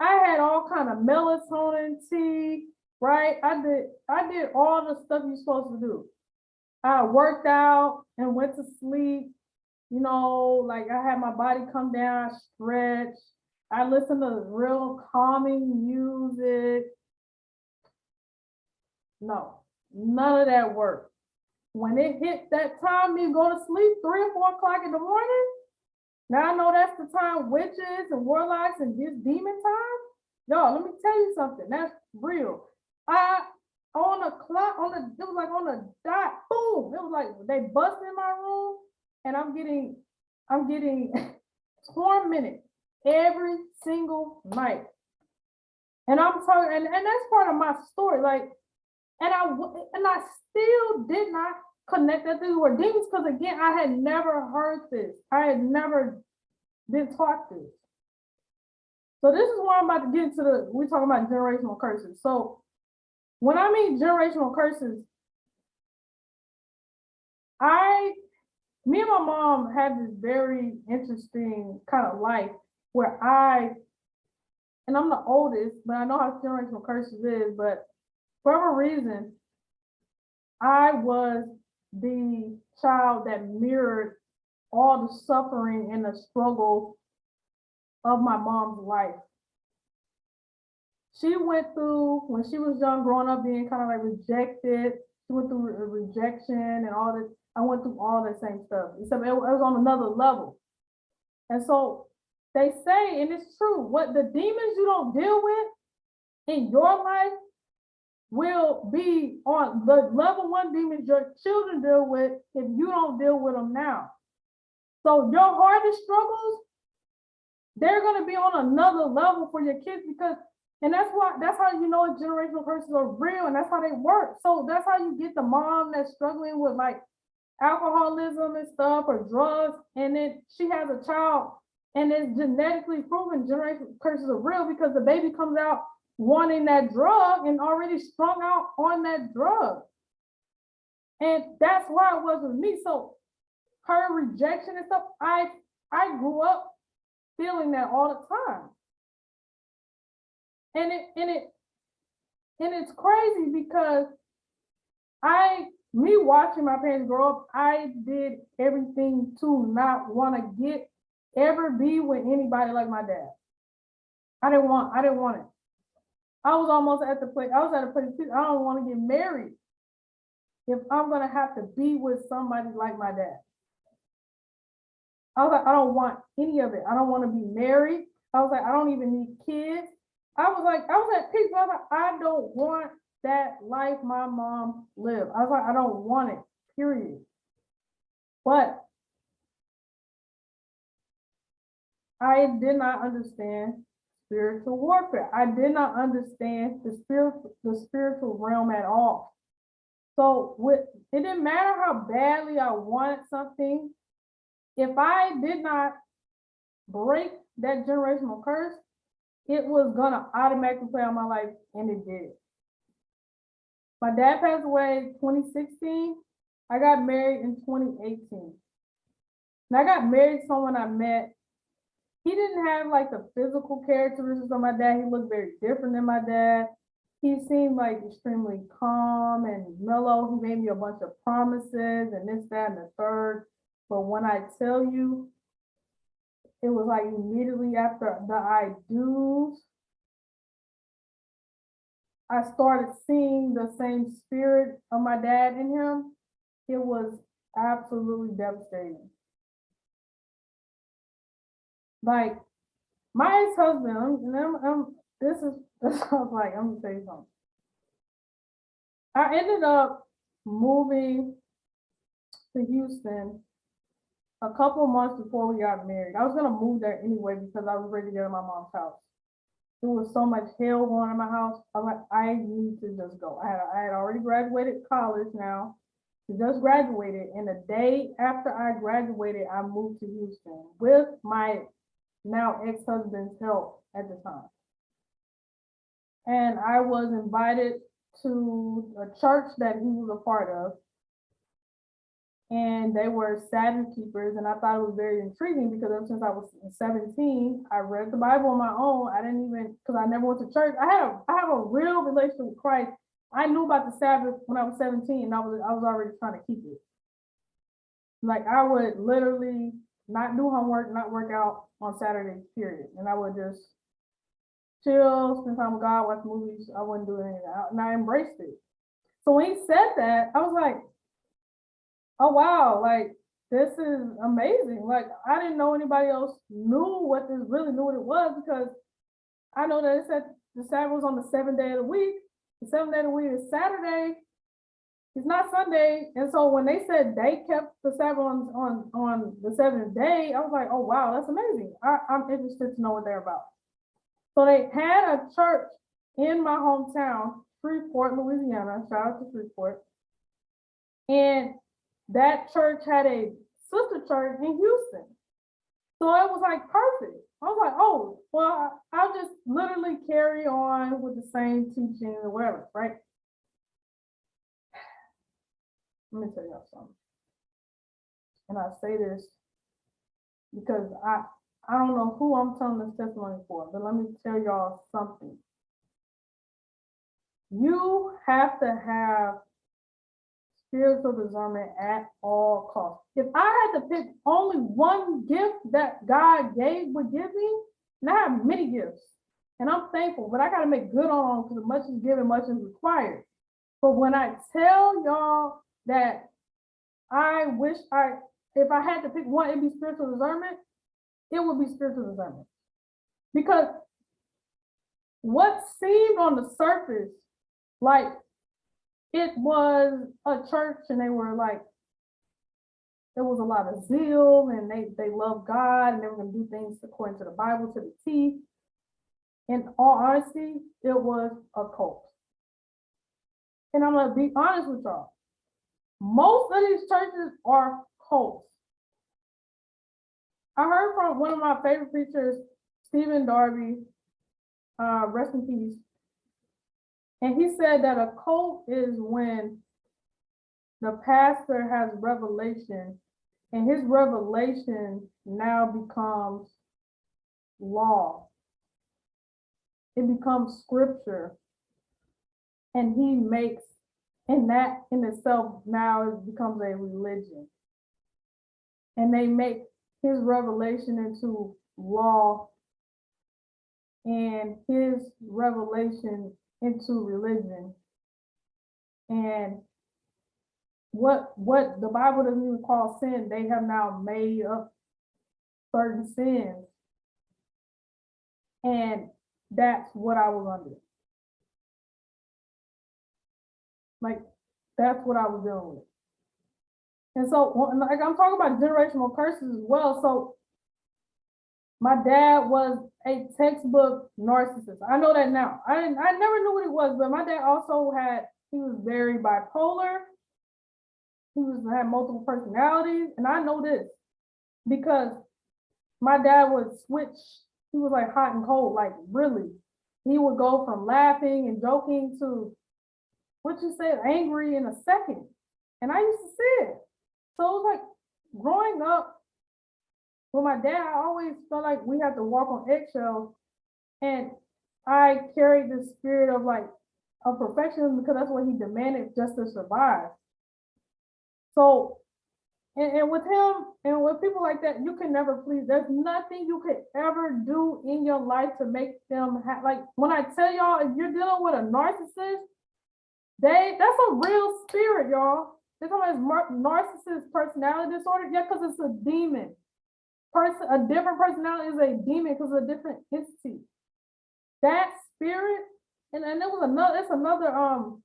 I had all kind of melatonin tea, right? I did all the stuff you're supposed to do. I worked out and went to sleep. You know, like I had my body come down, stretch. I listened to real calming music. No, none of that worked. When it hit that time, me go to sleep, 3 or 4 o'clock in the morning. Now I know that's the time witches and warlocks and this demon time. Y'all, let me tell you something. That's real. I on the clock, it was like on the dot, boom. It was like they bust in my room, and I'm getting tormented every single night. And I'm talking, and that's part of my story. Like, and I still did not connect that these were demons because again, I had never heard this. I had never been taught this. So this is where I'm about to get into we're talking about generational curses. So when I mean generational curses, me and my mom had this very interesting kind of life where and I'm the oldest, but I know how generational curses is, but for whatever reason, I was the child that mirrored all the suffering and the struggle of my mom's life. She went through, when she was young, growing up, being kind of like rejected. She went through rejection and all this. I went through all that same stuff, except it was on another level. And so they say, and it's true, what the demons you don't deal with in your life will be on the level 1 demons your children deal with if you don't deal with them now. So your hardest struggles, they're going to be on another level for your kids because, and that's how you know generational curses are real and that's how they work. So that's how you get the mom that's struggling with like alcoholism and stuff or drugs, and then she has a child and it's genetically proven generational curses are real because the baby comes out wanting that drug and already strung out on that drug. And that's why it was with me. So her rejection and stuff, I grew up feeling that all the time. And it's crazy because me watching my parents grow up, I did everything to not want to ever be with anybody like my dad. I didn't want it. I was almost at the place, I was at a place, I don't want to get married if I'm going to have to be with somebody like my dad. I was like, I don't want any of it. I don't want to be married. I was like, I don't even need kids. I was at peace. I was like, I don't want that life my mom lived. I was like, I don't want it, period. But I did not understand spiritual warfare. I did not understand the spiritual realm at all. So it didn't matter how badly I wanted something. If I did not break that generational curse, it was gonna automatically play on my life, and it did. My dad passed away in 2016. I got married in 2018. And I got married to someone I met. He didn't have like the physical characteristics of my dad. He looked very different than my dad. He seemed like extremely calm and mellow. He made me a bunch of promises and this, that, and the third. But when I tell you, it was like immediately after the I do's, I started seeing the same spirit of my dad in him. It was absolutely devastating. Like my ex-husband, this sounds like, I'm gonna say something. I ended up moving to Houston a couple months before we got married. I was gonna move there anyway because I was ready to get in my mom's house. There was so much hell going on in my house. I was like, I need to just go. I had already graduated college now. Just graduated, and the day after I graduated, I moved to Houston with my now ex-husband's help at the time. And I was invited to a church that he was a part of. and they were Sabbath keepers, and I thought it was very intriguing because ever since I was 17, I read the Bible on my own. I didn't even, because I never went to church. I have a real relationship with Christ. I knew about the Sabbath when I was 17, and I was already trying to keep it. Like I would literally not do homework, not work out on Saturdays, period. And I would just chill, spend time with God, watch movies. I wouldn't do anything, and I embraced it. So when he said that, I was like, oh wow, like this is amazing. Like I didn't know anybody else really knew what it was, because I know that it said the Sabbath was on the 7th day of the week. The 7th day of the week is Saturday. It's not Sunday. And so when they said they kept the Sabbath on the 7th day, I was like, oh wow, that's amazing. I'm interested to know what they're about. So they had a church in my hometown, Shreveport, Louisiana. Shout out to Shreveport. And that church had a sister church in Houston. So it was like perfect. I was like, oh, well, I'll just literally carry on with the same teaching or whatever, right? Let me tell y'all something. And I say this because I don't know who I'm telling this testimony for, but let me tell y'all something. You have to have spiritual discernment at all costs. If I had to pick only one gift that God would give me, and I have many gifts, and I'm thankful, but I got to make good on them, because much is given, much is required. But when I tell y'all that if I had to pick one, it'd be spiritual discernment, it would be spiritual discernment. Because what seemed on the surface like it was a church, and they were like, there was a lot of zeal, and they loved God, and they were going to do things according to the Bible to the T. In all honesty, it was a cult. And I'm going to be honest with y'all. Most of these churches are cults. I heard from one of my favorite preachers, Stephen Darby, rest in peace. And he said that a cult is when the pastor has revelation, and his revelation now becomes law. It becomes scripture. And he makes, and that in itself now it becomes a religion. And they make his revelation into law and his revelation into religion. And what the Bible doesn't even call sin, they have now made up certain sins. And that's what I was under. Like, that's what I was dealing with. And so, like, I'm talking about generational curses as well. So my dad was a textbook narcissist. I know that now. I never knew what it was, but my dad also he was very bipolar. He had multiple personalities. And I know this because my dad would switch. He was like hot and cold, like really. He would go from laughing and joking to, angry in a second. And I used to see it. So it was like growing up with my dad, I always felt like we had to walk on eggshells. And I carried this spirit of perfectionism, because that's what he demanded just to survive. So, and with him and with people like that, you can never please. There's nothing you could ever do in your life to make them like, when I tell y'all, if you're dealing with a narcissist, that's a real spirit, y'all. They're talking about narcissist personality disorder. Yeah, because it's a demon. A different personality is a demon because it's a different entity. That spirit, and there was another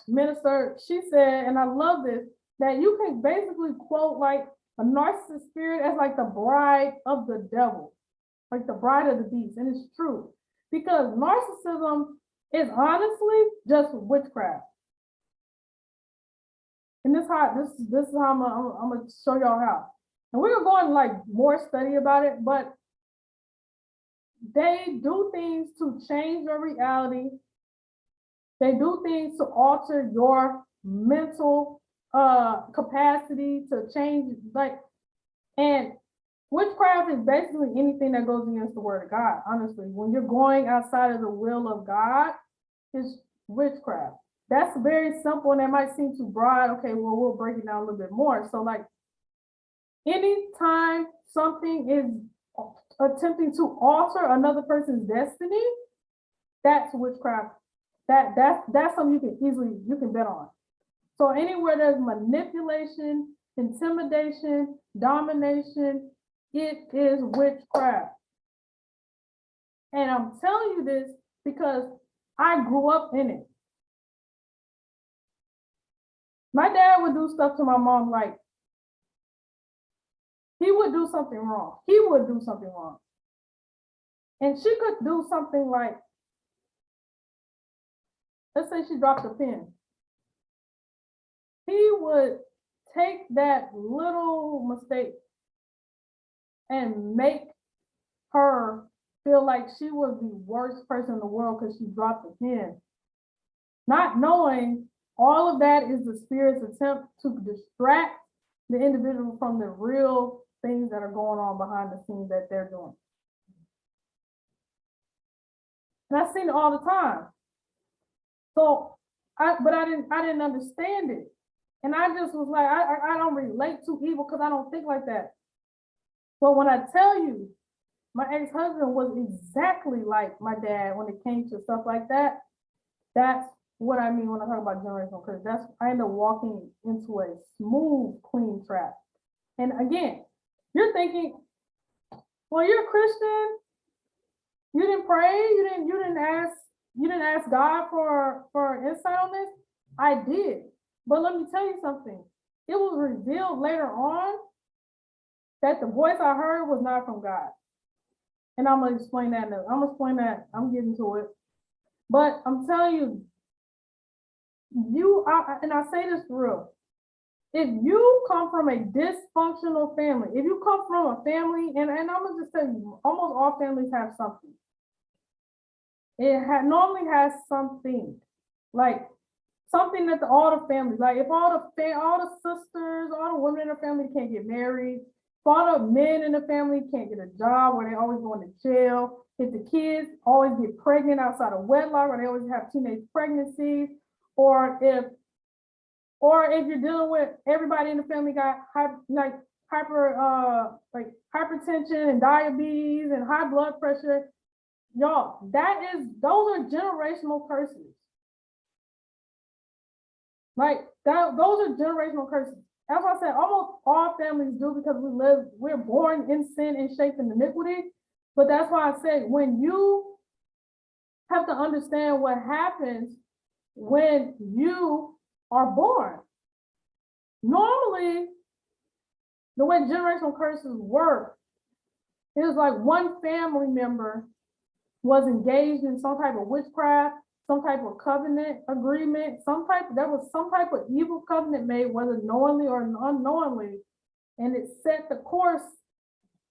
minister, she said, and I love this, that you can basically quote like a narcissist spirit as like the bride of the devil, like the bride of the beast. And it's true, because narcissism is honestly just witchcraft. And this is how I'm gonna show y'all how. And we're going like more study about it, but they do things to change your reality. They do things to alter your mental capacity to change, like, and witchcraft is basically anything that goes against the word of God. Honestly, when you're going outside of the will of God, it's witchcraft. That's very simple, and that might seem too broad. Okay, well, we'll break it down a little bit more. So, like, anytime something is attempting to alter another person's destiny, that's witchcraft. That's something you can bet on. So anywhere there's manipulation, intimidation, domination, it is witchcraft. And I'm telling you this because I grew up in it. My dad would do stuff to my mom, like he would do something wrong. He would do something wrong. And she could do something like, let's say she dropped a pin. He would take that little mistake and make her feel like she was the worst person in the world because she dropped a pin. Not knowing all of that is the spirit's attempt to distract the individual from the real things that are going on behind the scenes that they're doing. And I've seen it all the time. So, I didn't understand it. And I just was like, I don't relate to evil because I don't think like that. But when I tell you, my ex-husband was exactly like my dad when it came to stuff like that. That's what I mean when I talk about generational curse. I end up walking into a smooth, clean trap. And again, you're thinking, well, you're a Christian. You didn't pray. You didn't ask God for insight on this. I did. But let me tell you something. It was revealed later on that the voice I heard was not from God. And I'm going to explain that now. I'm going to explain that. I'm getting to it. But I'm telling you, and I say this for real, if you come from a dysfunctional family, if you come from a family, and I'm going to just tell you, almost all families have something. It normally has something, like something that all the families, like if all the sisters, all the women in the family can't get married, if all the men in the family can't get a job, where they always going to jail, if the kids always get pregnant outside of wedlock, or they always have teenage pregnancies, or if you're dealing with everybody in the family got hypertension and diabetes and high blood pressure, y'all, those are generational curses. Like that, those are generational curses. As I said, almost all families do because we're born in sin and shaped in iniquity. But that's why I say when you have to understand what happens when you are born. Normally, the way generational curses work is like one family member was engaged in some type of witchcraft, some type of covenant agreement, there was some type of evil covenant made, whether knowingly or unknowingly, and it set the course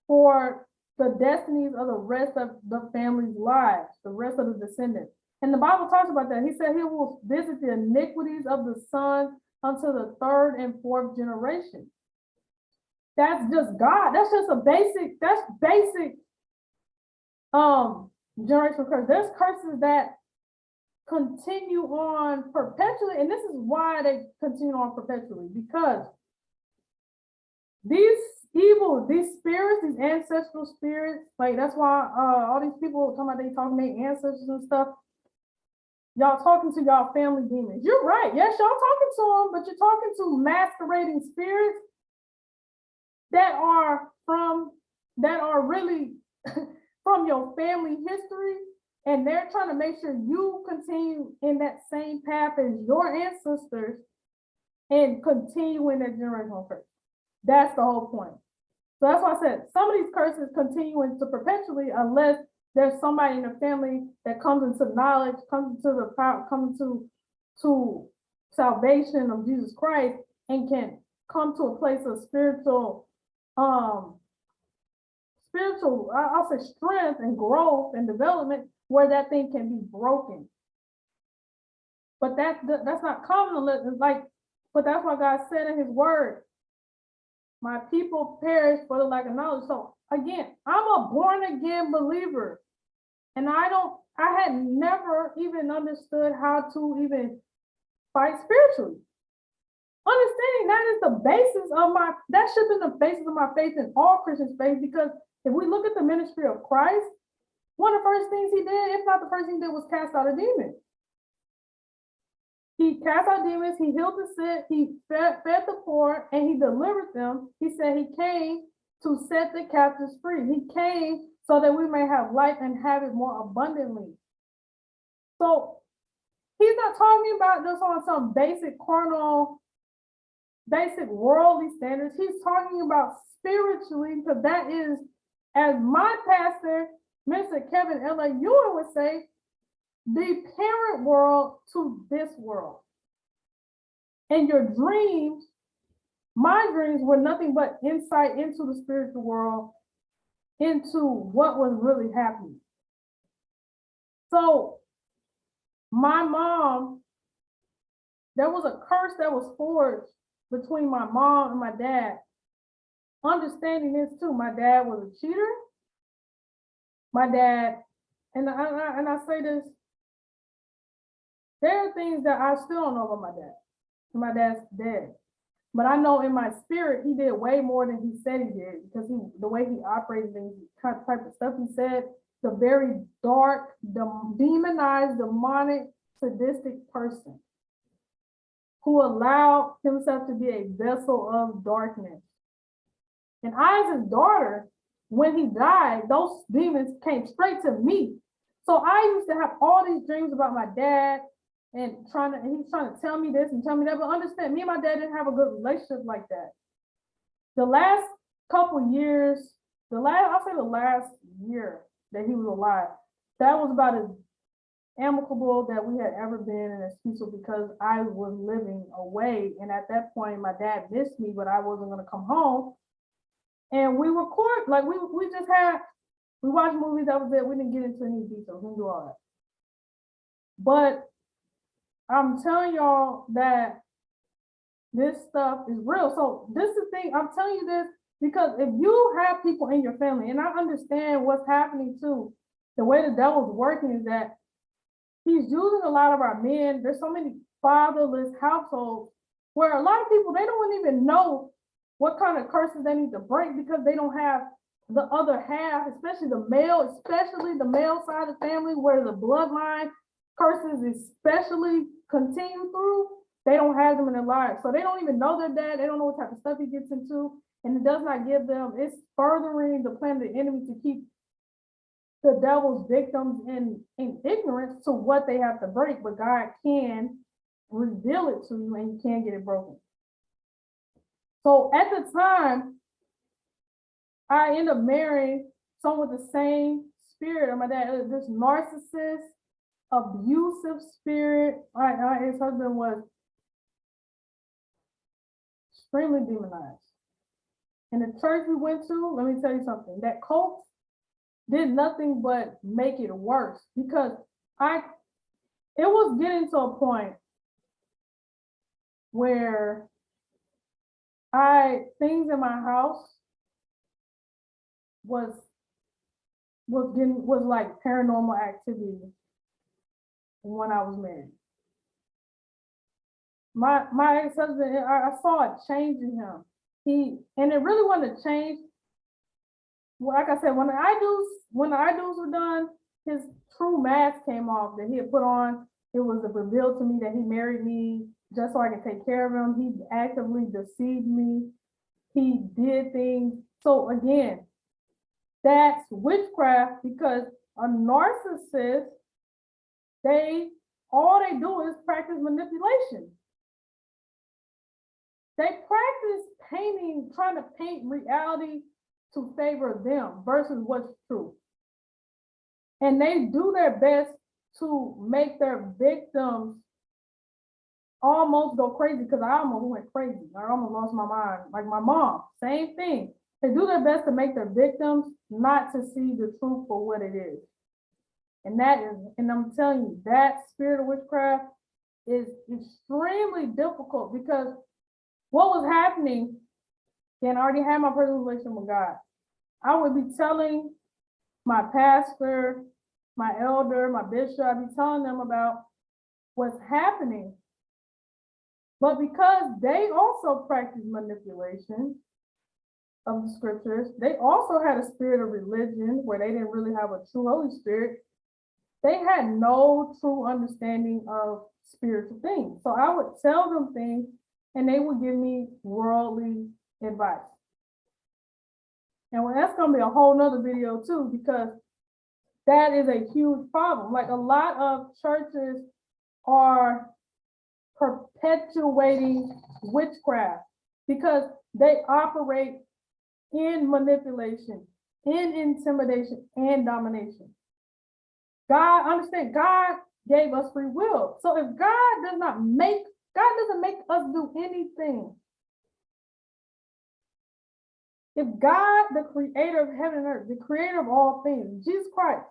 for the destinies of the rest of the family's lives, the rest of the descendants. And the Bible talks about that. He said he will visit the iniquities of the sons unto the third and fourth generation. That's just God. That's just basic generational curse. There's curses that continue on perpetually, and this is why they continue on perpetually, because these spirits, these ancestral spirits, like that's why all these people talking about they talking to their ancestors and stuff. Y'all talking to y'all family demons. You're right. Yes, y'all talking to them, but you're talking to masquerading spirits that are really from your family history, and they're trying to make sure you continue in that same path as your ancestors and continue in that generational curse. That's the whole point. So that's why I said some of these curses continue into perpetually unless there's somebody in the family that comes into knowledge, comes to salvation of Jesus Christ, and can come to a place of spiritual, I'll say strength and growth and development where that thing can be broken. But that's not common unless, like, But that's why God said in his word, my people perish for the lack of knowledge. So again, I'm a born again believer. And I had never even understood how to even fight spiritually. Understanding that is the basis of that should be the basis of my faith in all Christians' faith, because if we look at the ministry of Christ, one of the first things he did, if not the first thing he did, was cast out a demon. He cast out demons, he healed the sick, he fed the poor, and he delivered them. He said he came to set the captives free. He came so that we may have life and have it more abundantly. So he's not talking about just on some basic carnal, basic worldly standards. He's talking about spiritually, because that is, as my pastor, Mr. Kevin L.A. Ewan would say, the parent world to this world. And your dreams, my dreams, were nothing but insight into the spiritual world, into what was really happening. So my mom, there was a curse that was forged between my mom and my dad. Understanding this too, my dad was a cheater. My dad, and I say this, there are things that I still don't know about my dad. My dad's dead. But I know in my spirit, he did way more than he said he did, because the way he operated things, type of stuff he said, the very dark, demonized, demonic, sadistic person who allowed himself to be a vessel of darkness. And I, as his daughter, when he died, those demons came straight to me. So I used to have all these dreams about my dad, and he's trying to tell me this and tell me that. But understand, me and my dad didn't have a good relationship like that. The last couple years, I'll say the last year that he was alive, that was about as amicable that we had ever been, and as peaceful, because I was living away. And at that point, my dad missed me, but I wasn't going to come home. And we record, like we watched movies, that was it. We didn't get into any details, we didn't do all that. But I'm telling y'all that this stuff is real. So this is the thing, I'm telling you this because if you have people in your family, and I understand what's happening too, the way the devil's working is that he's using a lot of our men. There's so many fatherless households where a lot of people, they don't even know what kind of curses they need to break, because they don't have the other half, especially the male side of the family, where the bloodline curses especially continue through. They don't have them in their lives. So they don't even know their dad. They don't know what type of stuff he gets into. And it does not give them, it's furthering the plan of the enemy to keep the devil's victims in ignorance to what they have to break. But God can reveal it to you, and you can get it broken. So at the time, I ended up marrying someone with the same spirit of my dad, this narcissist, abusive spirit. His husband was extremely demonized. In the church we went to, let me tell you something, that cult did nothing but make it worse, because it was getting to a point where things in my house was like paranormal activity when I was married. My ex-husband, I saw a change in him. And it really wasn't a change. Like I said, when the I-do's were done, his true mask came off that he had put on. It was revealed to me that he married me just so I could take care of him. He actively deceived me. He did things. So again, that's witchcraft, because a narcissist, all they do is practice manipulation. They practice trying to paint reality to favor them versus what's true. And they do their best to make their victims almost go crazy, because I almost went crazy. I almost lost my mind. Like my mom, same thing. They do their best to make their victims not to see the truth for what it is. And I'm telling you, that spirit of witchcraft is extremely difficult, because what was happening, and I already had my personal relationship with God, I would be telling my pastor, my elder, my bishop, I'd be telling them about what's happening. But because they also practice manipulation of the scriptures, they also had a spirit of religion where they didn't really have a true Holy Spirit. They had no true understanding of spiritual things. So I would tell them things and they would give me worldly advice. And well, that's going to be a whole nother video too, because that is a huge problem. Like a lot of churches are perpetuating witchcraft because they operate in manipulation, in intimidation, and domination. God, understand, God gave us free will. So if God doesn't make us do anything. If God, the creator of heaven and earth, the creator of all things, Jesus Christ,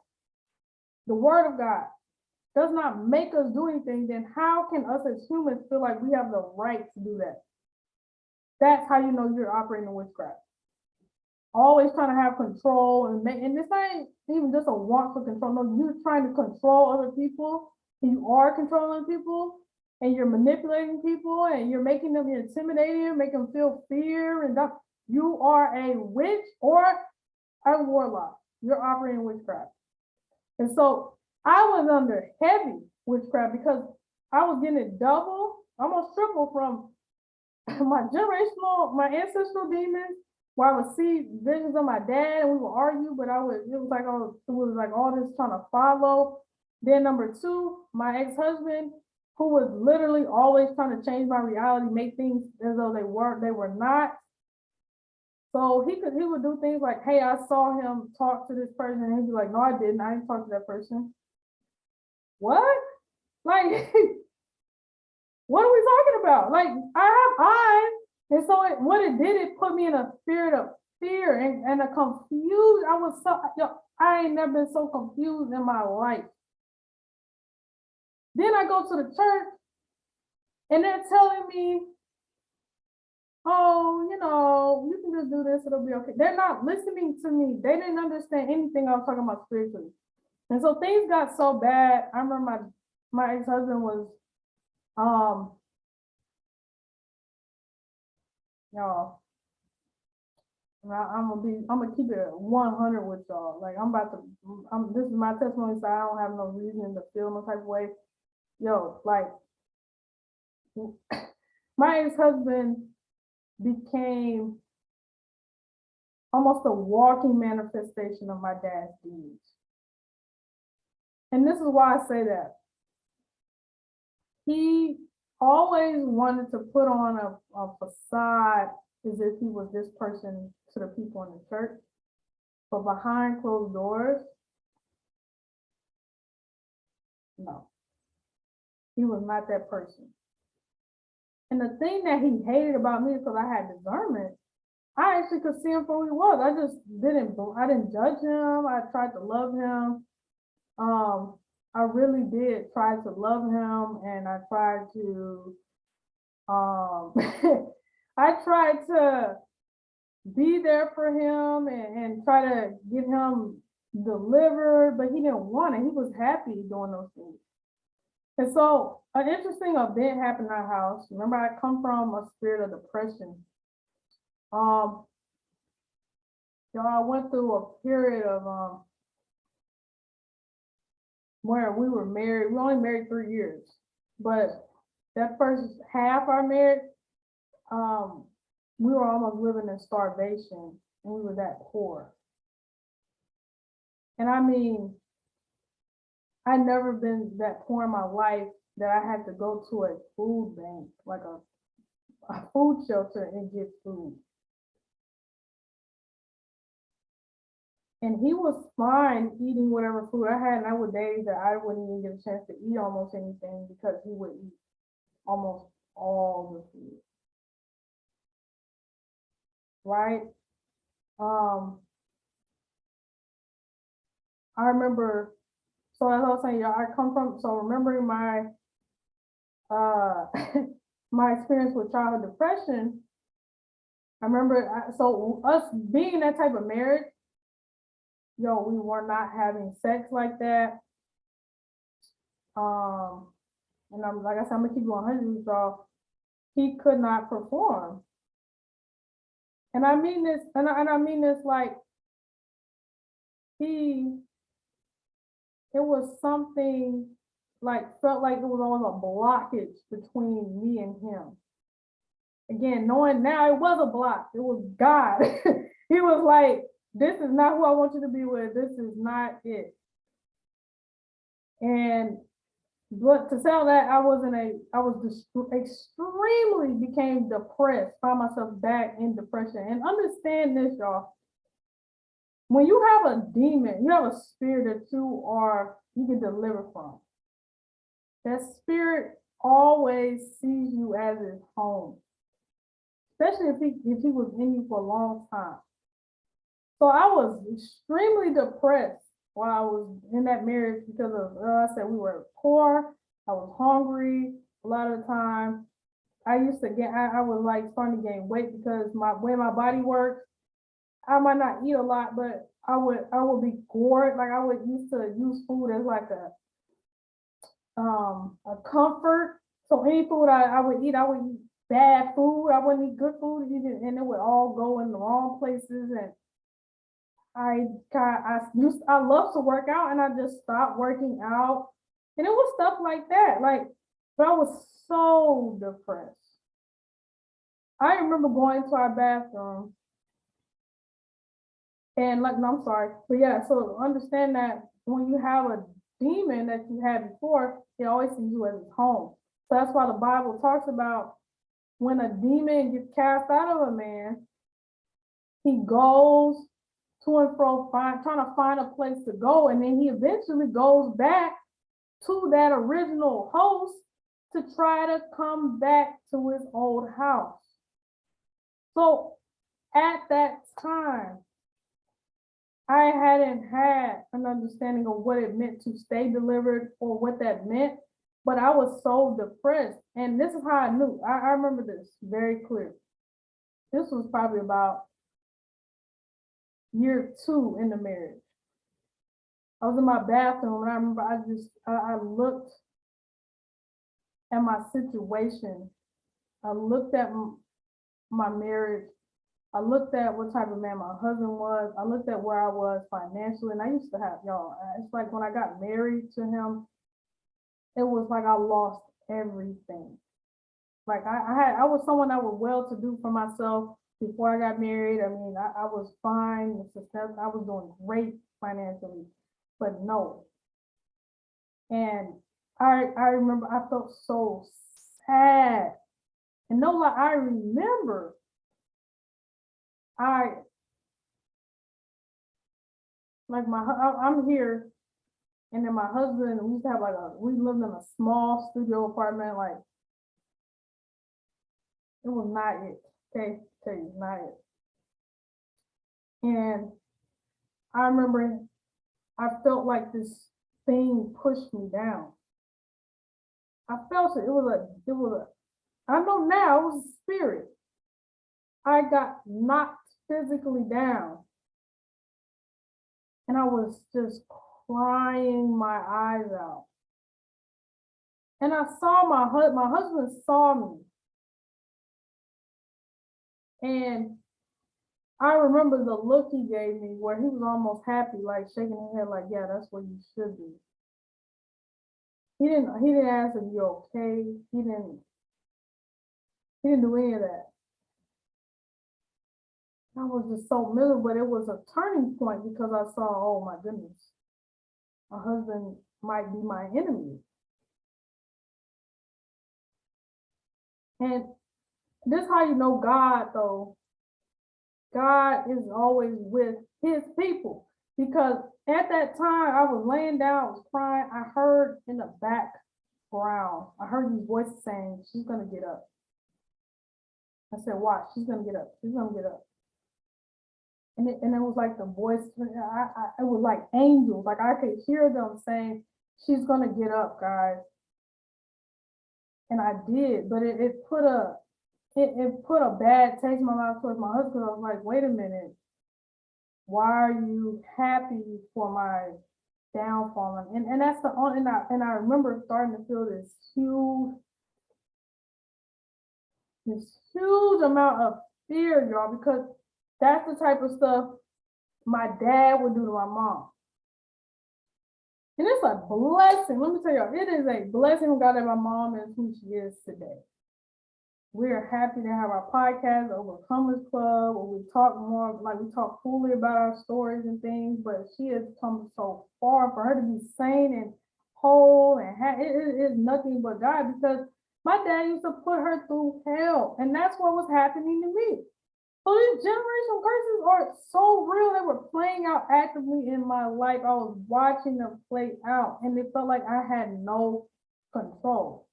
the word of God, does not make us do anything, then how can us as humans feel like we have the right to do that? That's how you know you're operating in witchcraft. Always trying to have control and this ain't even just a want for control. No, you're trying to control other people, and you are controlling people, and you're manipulating people, and you're making them intimidated, making them feel fear, and you are a witch or a warlock. You're operating witchcraft. And so I was under heavy witchcraft because I was getting it double, almost triple from my ancestral demons, where I would see visions of my dad and we would argue, but it was like all this trying to follow. Then number two, my ex-husband, who was literally always trying to change my reality, make things as though they were not. So he would do things like, hey, I saw him talk to this person, and he'd be like, no, I didn't talk to that person. What? Like, what are we talking about? Like, I have eyes. And so what it did, it put me in a spirit of fear and a confused. I ain't never been so confused in my life. Then I go to the church and they're telling me, oh, you can just do this, it'll be okay. They're not listening to me. They didn't understand anything I was talking about spiritually. And so things got so bad. I remember my ex-husband was, y'all, I'm gonna keep it 100 with y'all. Like this is my testimony, so I don't have no reason to feel no type of way. Yo, like my ex-husband became almost a walking manifestation of my dad's deeds. And this is why I say that. He always wanted to put on a facade as if he was this person to the people in the church. But behind closed doors, no, he was not that person. And the thing that he hated about me is because I had discernment. I actually could see him for who he was. I didn't judge him. I tried to love him. I really did try to love him, and I tried to, I tried to be there for him and try to get him delivered, but he didn't want it. He was happy doing those things. And so an interesting event happened in our house. Remember, I come from a spirit of depression. I went through a period of where we were married. We only married 3 years, but that first half of our marriage, we were almost living in starvation, and we were that poor. And I mean, I'd never been that poor in my life that I had to go to a food bank, like a food shelter, and get food. And he was fine eating whatever food I had, and there were days that I wouldn't even get a chance to eat almost anything because he would eat almost all the food. Right? I remember, so as I was saying, y'all, I come from, so remembering my my experience with childhood depression, I remember, so us being in that type of marriage, yo, we were not having sex like that. And I'm like I said, I'm gonna keep you 100 with y'all. He could not perform, and I mean this, and I mean this like he, it was something like felt like it was always a blockage between me and him. Again, knowing now it was a block, it was God. He was like, "This is not who I want you to be with. This is not it." And but to tell that I was just extremely became depressed, found myself back in depression. And understand this, y'all. When you have a demon, you have a spirit that you can deliver from. That spirit always sees you as his home, especially if he was in you for a long time. So I was extremely depressed while I was in that marriage because of, I said we were poor, I was hungry a lot of the time. I used to get, I was like starting to gain weight because my way my body works. I might not eat a lot, but I would be gored. Like I would used to use food as like a comfort. So any food I would eat bad food. I wouldn't eat good food, and it would all go in the wrong places. And I love to work out, and I just stopped working out, and it was stuff like that. Like, but I was so depressed. I remember going to our bathroom, and like, no, I'm sorry, but yeah. So understand that when you have a demon that you had before, it always sees you as his home. So that's why the Bible talks about when a demon gets cast out of a man, he goes to and fro, trying to find a place to go, and then he eventually goes back to that original host to try to come back to his old house. So at that time, I hadn't had an understanding of what it meant to stay delivered or what that meant, but I was so depressed. And this is how I knew. I remember this very clear. This was probably about year 2 in the marriage. I was in my bathroom, and I remember I looked at my situation. I looked at my marriage. I looked at what type of man my husband was. I looked at where I was financially, and I used to have, y'all, it's like when I got married to him, it was like I lost everything. Like I was someone that was well to do for myself before I got married. I mean, I was fine, I was doing great financially, but no. And I remember I felt so sad. And no lie, I remember I'm here, and then my husband, we used to have we lived in a small studio apartment. Like, it was not it. Okay, tell you, not it. And I remember I felt like this thing pushed me down. I felt it. I know now it was a spirit. I got knocked physically down, and I was just crying my eyes out. And I saw my husband saw me, and I remember the look he gave me where he was almost happy, like shaking his head, like, yeah, that's what you should do. He didn't ask if you're okay. He didn't do any of that. I was just so miserable, but it was a turning point because I saw, oh my goodness, my husband might be my enemy. And this is how you know God, though. God is always with his people. Because at that time, I was laying down, I was crying. I heard in the background, I heard these voices saying, she's going to get up. I said, watch, she's going to get up. She's going to get up. And it was like the voice, it was like angels. Like I could hear them saying, she's going to get up, guys. And I did, but it put a bad taste in my mouth towards my husband. I was like, wait a minute, why are you happy for my downfall? And that's the only, and I remember starting to feel this huge amount of fear, y'all, because that's the type of stuff my dad would do to my mom. And it's a blessing. Let me tell y'all, it is a blessing of God that my mom is who she is today. We are happy to have our podcast, Overcomers Club, where we talk more, like we talk fully about our stories and things, but she has come so far. For her to be sane and whole and it is nothing but God, because my dad used to put her through hell, and that's what was happening to me. So these generational curses are so real. They were playing out actively in my life. I was watching them play out, and it felt like I had no control.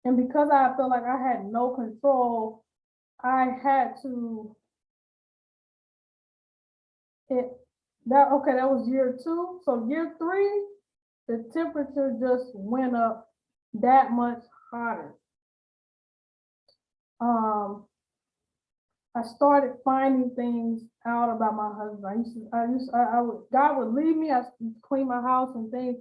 And because I felt like I had no control, I had to, that was year 2. So year 3, the temperature just went up that much hotter. I started finding things out about my husband. God would lead me, I clean my house and things.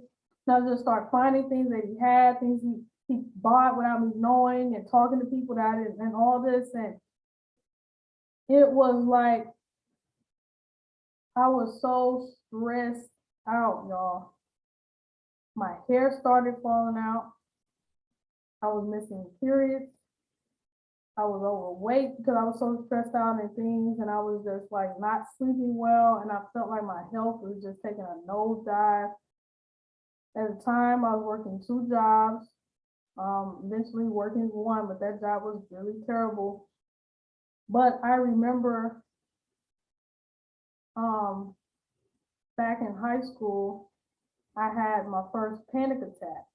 And I just start finding things that he had, things he bought without me knowing, and talking to people that I didn't, and all this. And it was like, I was so stressed out, y'all. My hair started falling out. I was missing periods. I was overweight because I was so stressed out and things, and I was just like not sleeping well, and I felt like my health was just taking a nosedive. At the time, I was working 2 jobs, eventually working 1, but that job was really terrible. But I remember back in high school, I had my first panic attack.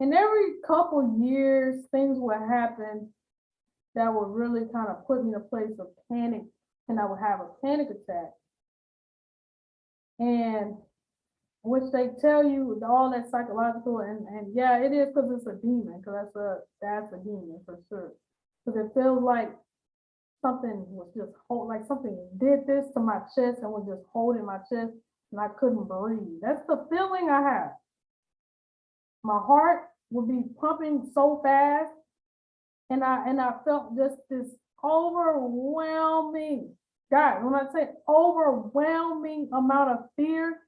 And every couple years, things would happen that would really kind of put me in a place of panic, and I would have a panic attack. And which they tell you all that psychological, and yeah, it is, because it's a demon, because that's a demon for sure. Because it feels like something was just like something did this to my chest and was just holding my chest, and I couldn't breathe. That's the feeling I have. My heart would be pumping so fast, and I felt just this overwhelming, God, when I say overwhelming amount of fear,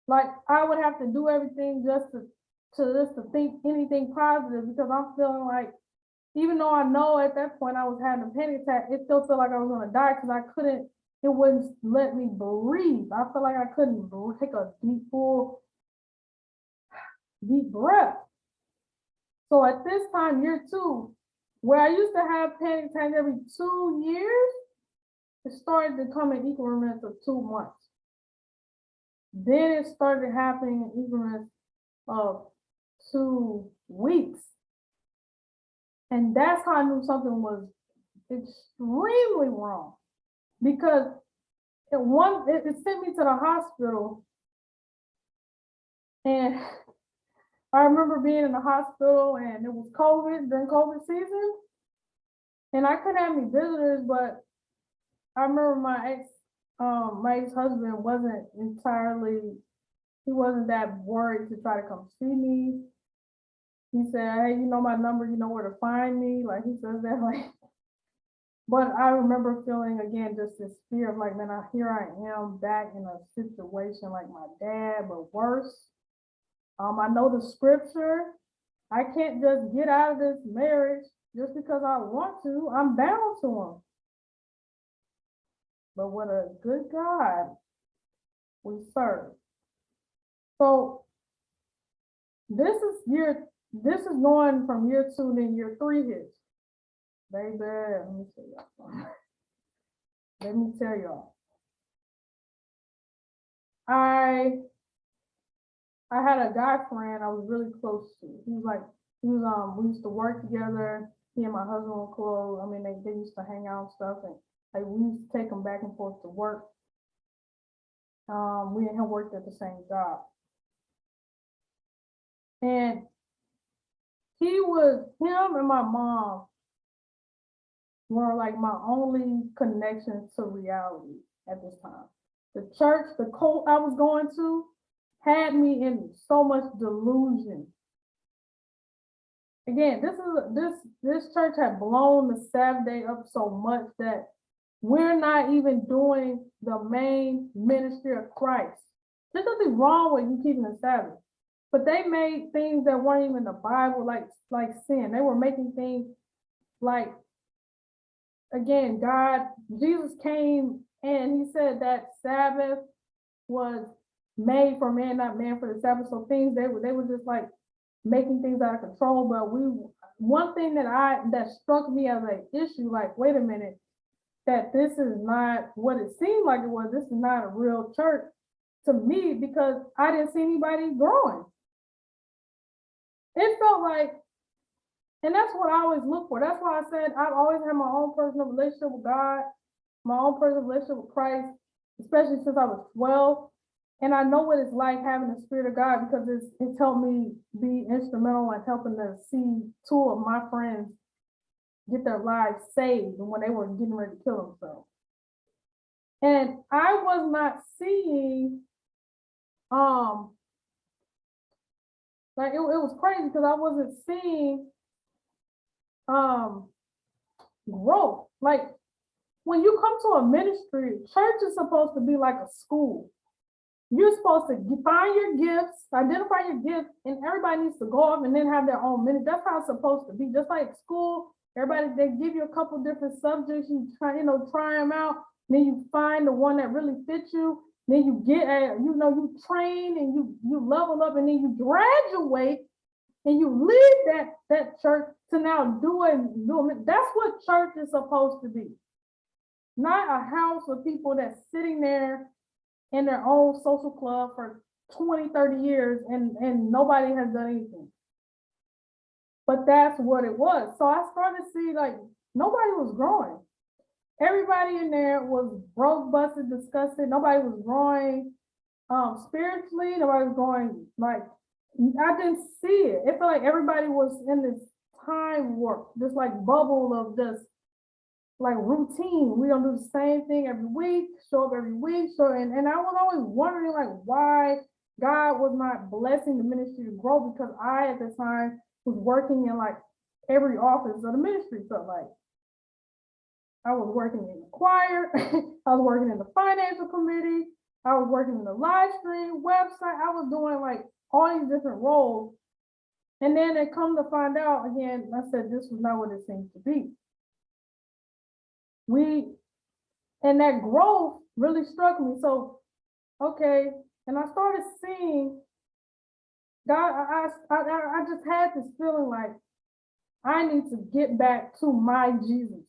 like I would have to do everything just to think anything positive, because I'm feeling like, even though I know at that point I was having a panic attack, it still felt like I was gonna die, because it wouldn't let me breathe. I felt like I couldn't take a deep breath. So at this time, year 2, where I used to have panic attacks every 2 years, it started to come in increments of 2 months. Then it started happening in increments of 2 weeks. And that's how I knew something was extremely wrong, because it sent me to the hospital. And I remember being in the hospital, and it was COVID, during COVID season, and I couldn't have any visitors, but I remember my ex-husband he wasn't that worried to try to come see me. He said, hey, you know my number, you know where to find me. Like, he says that, like, but I remember feeling again just this fear of like, man, here I am back in a situation like my dad, but worse. I know the scripture. I can't just get out of this marriage just because I want to. I'm bound to him. But what a good God we serve. So this is going from year 2, then year 3 hits. Baby, let me tell y'all. I had a guy friend I was really close to. We used to work together. He and my husband were close. I mean, they used to hang out and stuff, and like we used to take him back and forth to work. We and him worked at the same job. And him and my mom were like my only connection to reality at this time. The church, the cult I was going to, had me in so much delusion. Again, this church had blown the Sabbath day up so much that we're not even doing the main ministry of Christ. There's nothing wrong with you keeping the Sabbath, but they made things that weren't even in the Bible like sin. They were making things like, again, Jesus came and he said that Sabbath was made for man, not man for the Sabbath. So things they were just like making things out of control. But one thing that struck me as an issue, like, wait a minute, that this is not what it seemed like it was. This is not a real church to me, because I didn't see anybody growing. It felt like, and that's what I always look for. That's why I said I've always had my own personal relationship with God, my own personal relationship with Christ, especially since I was 12. And I know what it's like having the Spirit of God, because it's helped me be instrumental in helping to see two of my friends get their lives saved when they were getting ready to kill themselves. And I was not seeing, like it was crazy because I wasn't seeing growth. Like when you come to a ministry, church is supposed to be like a school. You're supposed to find your gifts, identify your gifts, and everybody needs to go off and then have their own ministry. That's how it's supposed to be. Just like school, they give you a couple different subjects, you try them out, then you find the one that really fits you. Then you get you train and you level up, and then you graduate and you leave that church to now do it. That's what church is supposed to be. Not a house of people that's sitting there in their own social club for 20, 30 years and nobody has done anything. But that's what it was. So I started to see like nobody was growing. Everybody in there was broke, busted, disgusted. Nobody was growing spiritually. Nobody was growing, like, I didn't see it. It felt like everybody was in this time warp, just like bubble of just like routine. We don't do the same thing every week, show up every week. And I was always wondering like why God was not blessing the ministry to grow, because I at the time was working in like every office of the ministry. So like I was working in the choir, I was working in the financial committee, I was working in the live stream website, I was doing like all these different roles. And then it come to find out again, I said this was not what it seemed to be. And that growth really struck me. So, okay, and I started seeing God, I just had this feeling like I need to get back to my Jesus,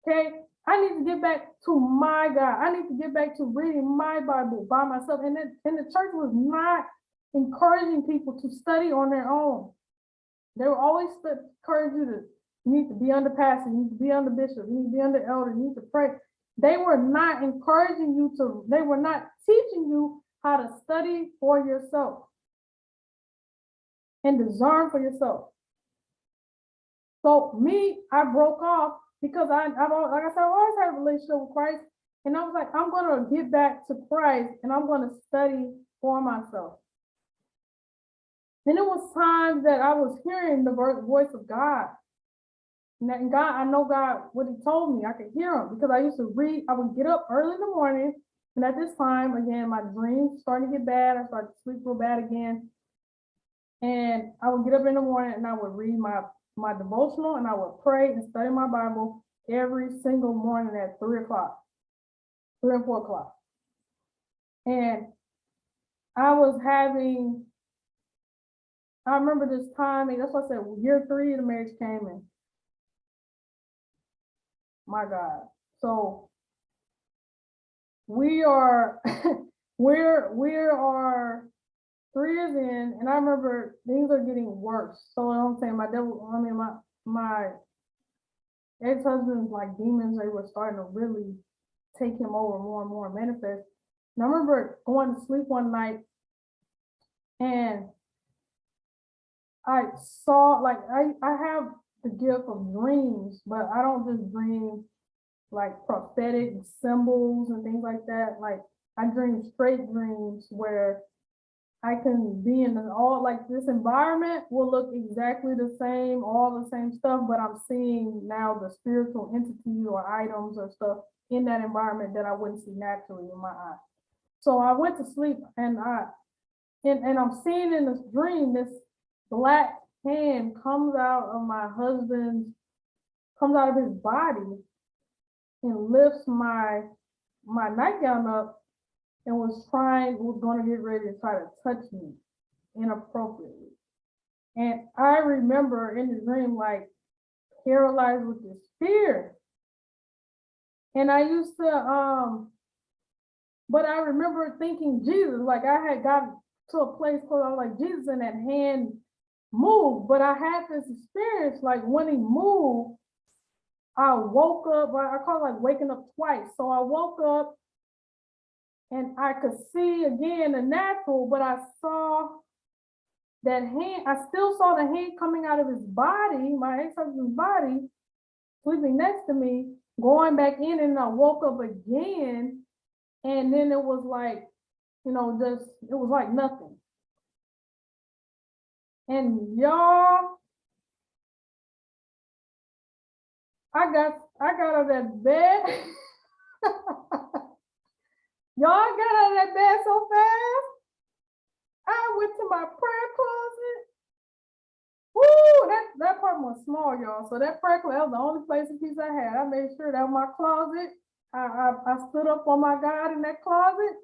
okay? I need to get back to my God. I need to get back to reading my Bible by myself. And the church was not encouraging people to study on their own. They were always encourage you need to be under pastor, you need to be under bishop, you need to be under elder, you need to pray. They were not encouraging you they were not teaching you how to study for yourself and discern for yourself. So me, I broke off because like I said, I always had a relationship with Christ. And I was like, I'm going to get back to Christ and I'm going to study for myself. And it was times that I was hearing the voice of God. And God, I know God, what he told me, I could hear him because I used to read, I would get up early in the morning. And at this time, again, my dreams started to get bad. I started to sleep real bad again. And I would get up in the morning and I would read my devotional and I would pray and study my Bible every single morning at 3 o'clock, 3 or 4 o'clock. And I remember this time, and that's what I said, year 3 of the marriage came in. My God. So we are, we are 3 years in, and I remember things are getting worse. So I'm saying my ex-husband's like demons, they were starting to really take him over more and more and manifest. And I remember going to sleep one night and I saw, like, I have the gift of dreams, but I don't just dream like prophetic symbols and things like that. Like, I dream straight dreams where I can be in all, like, this environment will look exactly the same, all the same stuff, but I'm seeing now the spiritual entities or items or stuff in that environment that I wouldn't see naturally in my eye. So I went to sleep, and I'm seeing in this dream this black hand comes out of my husband's, comes out of his body and lifts my nightgown up and was going to get ready to try to touch me inappropriately. And I remember in the dream, like, paralyzed with this fear. And I used to, but I remember thinking Jesus, like, I had gotten to a place where I was like, Jesus, and that hand moved. But I had this experience, like, when he moved, I woke up, I call it like waking up twice. So I woke up and I could see again the natural, but I saw that hand, I still saw the hand coming out of his body, my ex-husband's body, sleeping next to me, going back in, and I woke up again. And then it was like, just, it was like nothing. And y'all, I got out of that bed. Y'all, I got out of that bed so fast. I went to my prayer closet. Woo, that part was small, y'all. So that prayer closet, that was the only place of peace I had. I made sure that was my closet. I stood up for my God in that closet.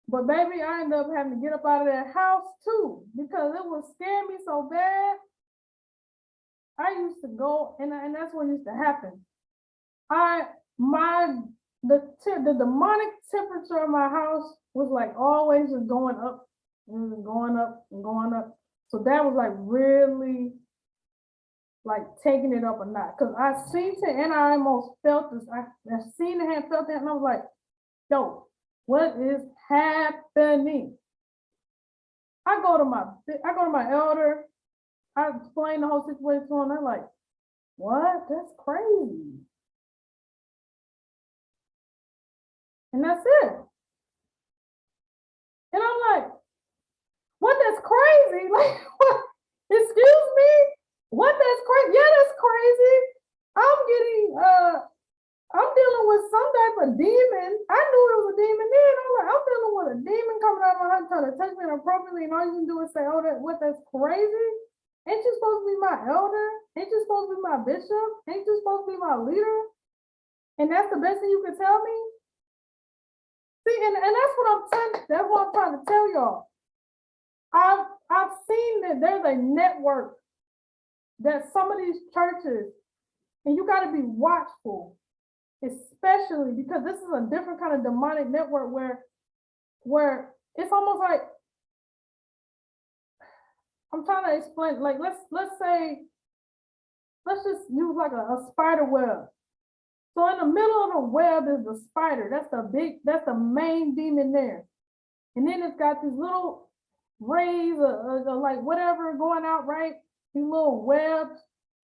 But baby, I ended up having to get up out of that house too, because it was scaring me so bad. I used to go, and that's what used to happen. The demonic temperature of my house was like always just going up and going up and going up. So that was like really like taking it up a notch, because I seen it and I almost felt this. I seen the hand, felt that, and I was like, yo, what is happening? I go to my elder. I explain the whole situation to him. They're like, what? That's crazy. And that's it. And I'm like, what? That's crazy. Like, what? Excuse me? What? That's crazy. Yeah, that's crazy. I'm dealing with some type of demon. I knew it was a demon then. I'm like, I'm dealing with a demon coming out of my house trying to touch me inappropriately, and all you can do is say, oh, that's crazy? Ain't you supposed to be my elder? Ain't you supposed to be my bishop? Ain't you supposed to be my leader? And that's the best thing you can tell me? See, and that's what I'm trying to tell y'all. I've seen that there's a network that some of these churches, and you got to be watchful, especially because this is a different kind of demonic network where it's almost like, I'm trying to explain, like, let's just use like a spider web. So in the middle of the web is the spider. That's the main demon there. And then it's got these little rays or like whatever going out, right? These little webs,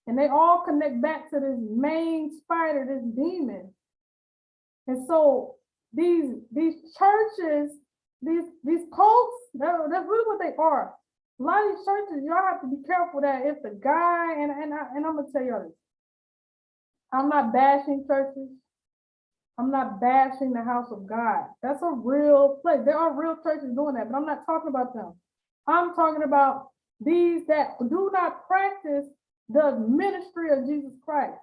and they all connect back to this main spider, this demon. And so these churches, these cults, that's really what they are. A lot of these churches, y'all have to be careful that if the guy, and I'm gonna tell y'all this, I'm not bashing churches. I'm not bashing the house of God. That's a real place. There are real churches doing that, but I'm not talking about them. I'm talking about these that do not practice the ministry of Jesus Christ,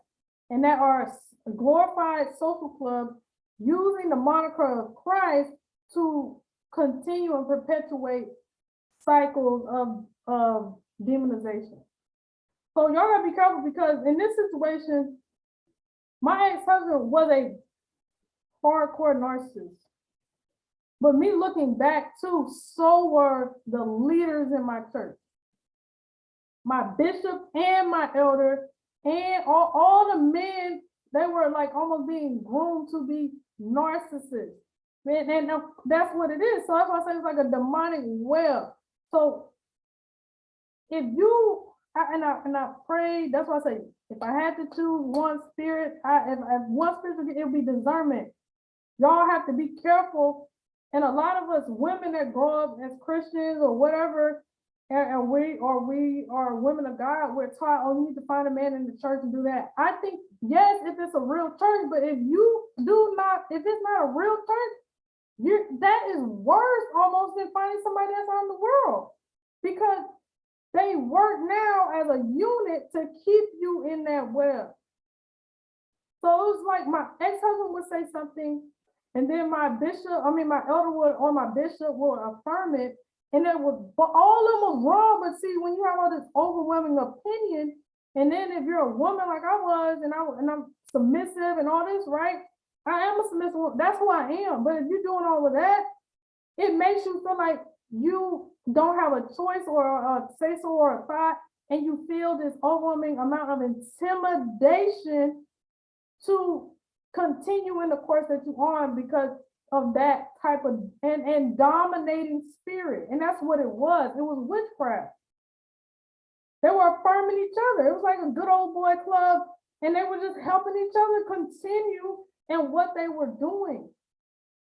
and that are a glorified social club using the moniker of Christ to continue and perpetuate cycles of demonization. So y'all gotta be careful, because in this situation, my ex-husband was a hardcore narcissist. But me looking back too, so were the leaders in my church. My bishop and my elder and all the men, they were like almost being groomed to be narcissists. And that's what it is. So that's why I say it's like a demonic web. So if you, and I pray, that's why I say, if I had to choose one spirit, if one spirit, it would be discernment. Y'all have to be careful. And a lot of us women that grow up as Christians or whatever, and we are women of God, we're taught, oh, you need to find a man in the church and do that. I think, yes, if it's a real church, but if it's not a real church, that is worse almost than finding somebody that's out in the world. Because they work now as a unit to keep you in that web. So it was like my ex-husband would say something, and then my elder would, or my bishop would affirm it, and it was, but all of them was wrong. But see, when you have all this overwhelming opinion, and then if you're a woman like I was, and I'm submissive and all this, right? I am a submissive woman. That's who I am. But if you're doing all of that, it makes you feel like you don't have a choice or a say so or a thought, and you feel this overwhelming amount of intimidation to continue in the course that you're on because of that type of and dominating spirit. And that's what it was. It was witchcraft. They were affirming each other. It was like a good old boy club, and they were just helping each other continue in what they were doing.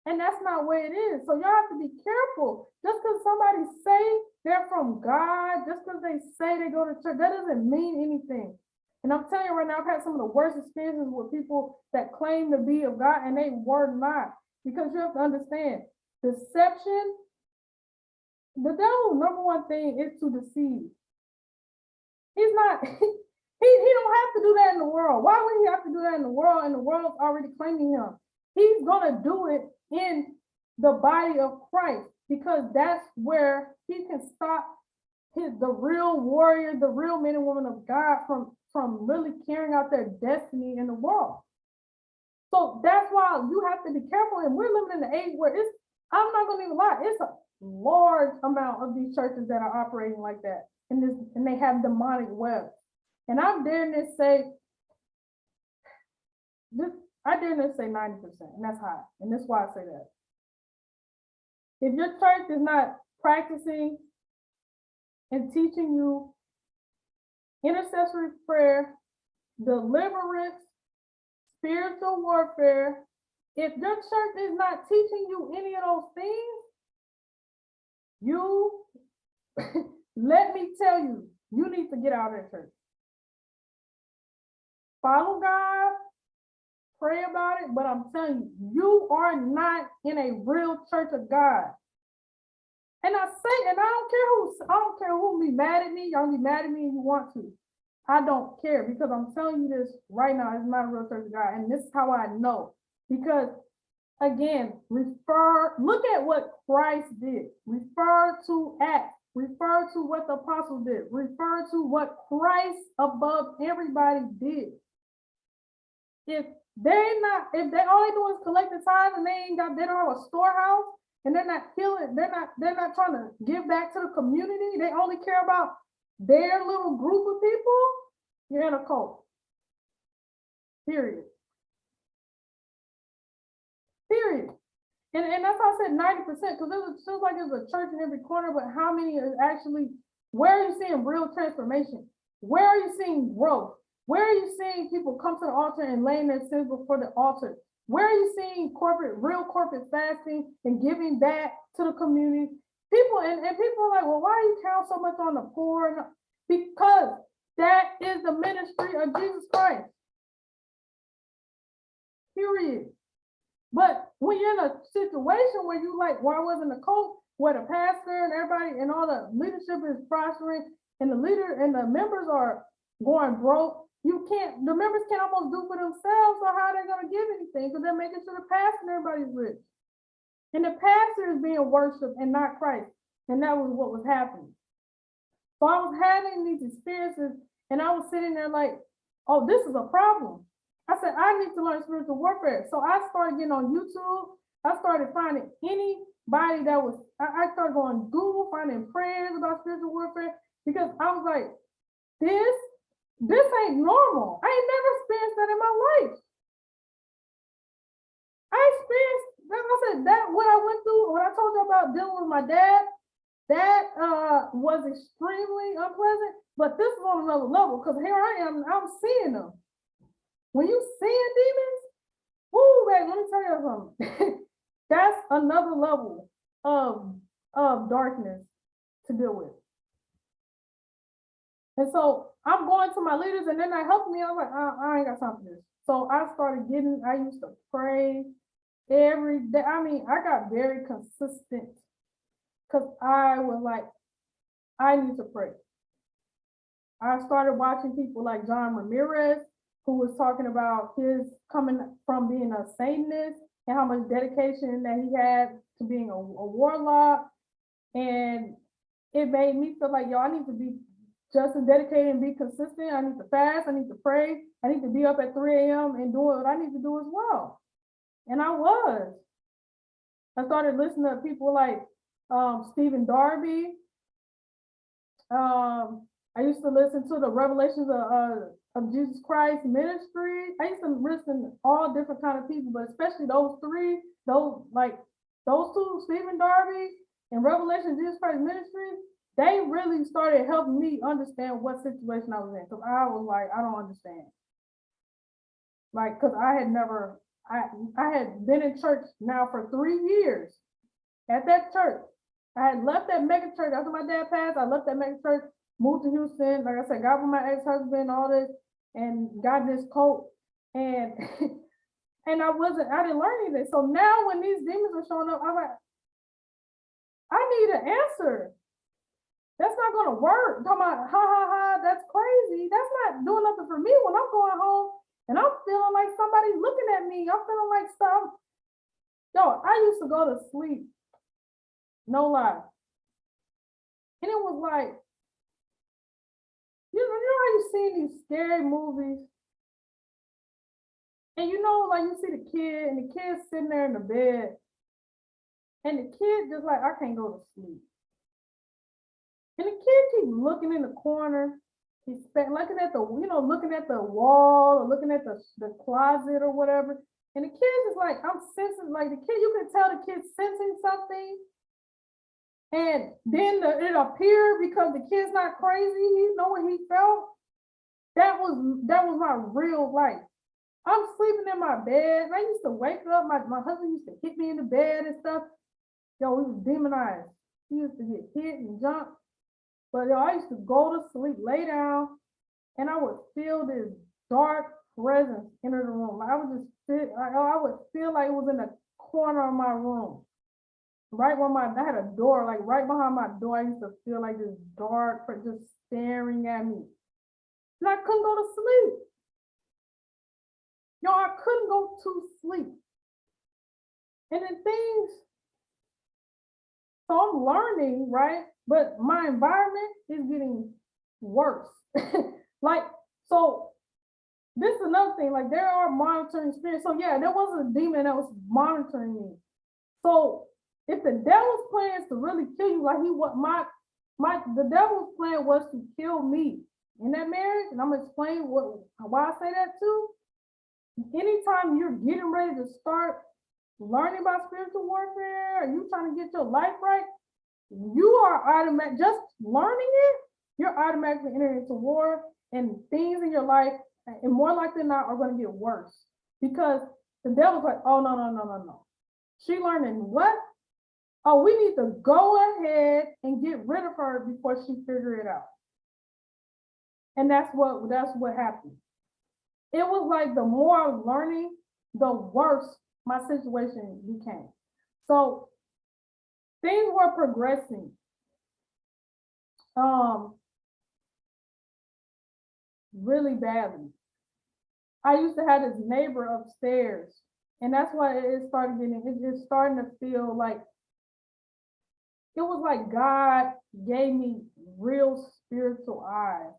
And that's not the way it is. So y'all have to be careful. Just because somebody say they're from God, just because they say they go to church, that doesn't mean anything. And I'm telling you right now, I've had some of the worst experiences with people that claim to be of God and they were not. Because you have to understand, deception, the devil's number one thing is to deceive. He's not, he don't have to do that in the world. Why would he have to do that in the world? And the world's already claiming him. He's gonna do it in the body of Christ, because that's where he can stop the real warriors, the real men and women of God from really carrying out their destiny in the world. So that's why you have to be careful. And we're living in an age where I'm not gonna even lie, it's a large amount of these churches that are operating like that, and they have demonic webs. And I'm daring to say this. I dare not say 90%, and that's high. And that's why I say that. If your church is not practicing and teaching you intercessory prayer, deliverance, spiritual warfare, if your church is not teaching you any of those things, let me tell you, you need to get out of that church. Follow God. Pray about it, but I'm telling you, you are not in a real church of God. And I say, and I don't care who be mad at me. Y'all be mad at me if you want to. I don't care, because I'm telling you this right now, it's not a real church of God. And this is how I know. Because again, look at what Christ did. Refer to Acts. Refer to what the apostles did. Refer to what Christ above everybody did. If they all they do is collect the tithes and they don't have a storehouse, and they're not feeling, they're not trying to give back to the community, they only care about their little group of people, you're in a cult. Period. And that's why I said 90%, because it feels like there's a church in every corner, but how many is actually, where are you seeing real transformation? Where are you seeing growth? Where are you seeing people come to the altar and laying their sins before the altar? Where are you seeing real corporate fasting and giving back to the community? People and people are like, well, why do you count so much on the poor? Because that is the ministry of Jesus Christ. Period. But when you're in a situation where you like, why wasn't a cult, where the pastor and everybody and all the leadership is prospering, and the leader and the members are going broke, the members can't almost do for themselves, so how are they going to give anything? Because they're making sure the pastor and everybody's rich. And the pastor is being worshiped and not Christ. And that was what was happening. So I was having these experiences, and I was sitting there like, oh, this is a problem. I said, I need to learn spiritual warfare. So I started getting on YouTube. I started finding anybody that was, I started going Google, finding prayers about spiritual warfare, because I was like, this ain't normal. I ain't never experienced that in my life. I experienced, like I said, that what I went through, when I told you about dealing with my dad, that was extremely unpleasant. But this is on another level because here I am, I'm seeing them. When you seeing demons, whoo, babe, let me tell you something. That's another level of darkness to deal with. And so I'm going to my leaders and they're not helping me. I'm like, I ain't got time for this. So I used to pray every day. I mean, I got very consistent because I was like, I need to pray. I started watching people like John Ramirez, who was talking about his coming from being a Satanist and how much dedication that he had to being a warlock. And it made me feel like, yo, I need to be just as dedicated and be consistent. I need to fast. I need to pray. I need to be up at 3 a.m. and do what I need to do as well. And I was. I started listening to people like Stephen Darby. I used to listen to the Revelations of Jesus Christ ministry. I used to listen to all different kind of people, but especially those two, Stephen Darby and Revelation of Jesus Christ ministry. They really started helping me understand what situation I was in. Cause I was like, I don't understand. Like, cause I had been in church now for 3 years at that church. I had left that mega church after my dad passed. I left that mega church, moved to Houston. Like I said, got with my ex-husband, all this, and got this coat. And and I didn't learn anything. So now when these demons are showing up, I'm like, I need an answer. That's not gonna work. Talking about that's crazy. That's not doing nothing for me when I'm going home and I'm feeling like somebody's looking at me. I'm feeling like stuff. Yo, I used to go to sleep. No lie. And it was like, you know how you see these scary movies? And like you see the kid and the kid's sitting there in the bed. And the kid just like, I can't go to sleep. And the kid keeps looking in the corner. He's looking at looking at the wall or looking at the closet or whatever. And the kid is like, I'm sensing, like the kid, you can tell the kid's sensing something. And then it appeared because the kid's not crazy. He know what he felt. That was my real life. I'm sleeping in my bed. And I used to wake up. My husband used to hit me in the bed and stuff. Yo, he was demonized. He used to get hit and jump. But yo, I used to go to sleep, lay down, and I would feel this dark presence enter the room. I would just sit, I would feel like it was in the corner of my room. Right where I had a door, like right behind my door, I used to feel like this dark just staring at me. And I couldn't go to sleep. Yo, I couldn't go to sleep. And then so I'm learning, right? But my environment is getting worse. Like, so this is another thing, like there are monitoring spirits. So yeah, there was a demon that was monitoring me. So if the devil's plan is to really kill you, like the devil's plan was to kill me in that marriage, and I'm gonna explain why I say that too. Anytime you're getting ready to start learning about spiritual warfare, or you trying to get your life right, you are just learning it, you're automatically entering into war, and things in your life, and more likely than not, are going to get worse. Because the devil's like, oh, no. She learning what? Oh, we need to go ahead and get rid of her before she figure it out. And that's what happened. It was like the more I was learning, the worse my situation became. So things were progressing. Really badly. I used to have this neighbor upstairs, and that's why it's starting to feel like it was like God gave me real spiritual eyes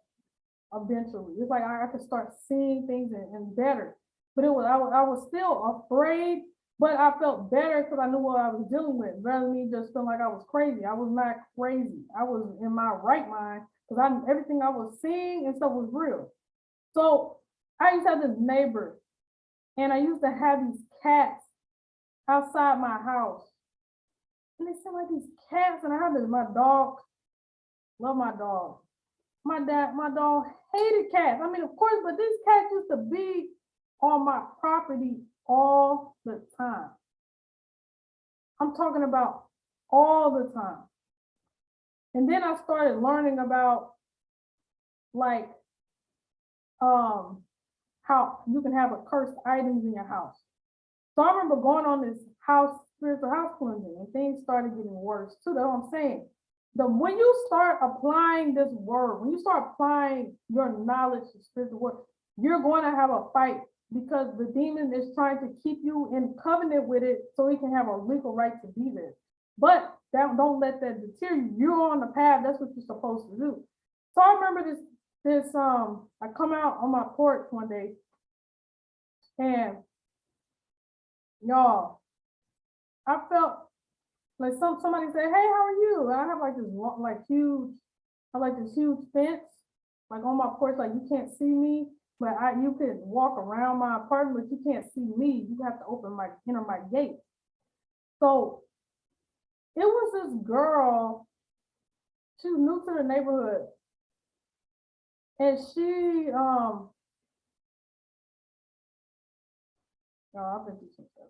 eventually. It's like I could start seeing things and better. But I was still afraid, but I felt better because I knew what I was dealing with, rather than me just feeling like I was crazy. I was not crazy. I was in my right mind because everything I was seeing and stuff was real. So I used to have this neighbor, and I used to have these cats outside my house. And it seemed like these cats, and I had this, my dog, love my dog. My dog hated cats. I mean, of course, but these cats used to be on my property all the time. I'm talking about all the time. And then I started learning about like how you can have accursed items in your house. So I remember going on this spiritual house cleansing, and things started getting worse too. That's what I'm saying. When you start applying this word, when you start applying your knowledge to spiritual word, you're going to have a fight because the demon is trying to keep you in covenant with it so he can have a legal right to be there. But don't let that deter you. You're on the path. That's what you're supposed to do. So I remember this I come out on my porch one day, and y'all, I felt like somebody said, "Hey, how are you?" And I have like this huge fence, like on my porch, like you can't see me, but you could walk around my apartment, but you can't see me. You have to enter my gate. So it was this girl. She was new to the neighborhood, and I've been through some stuff.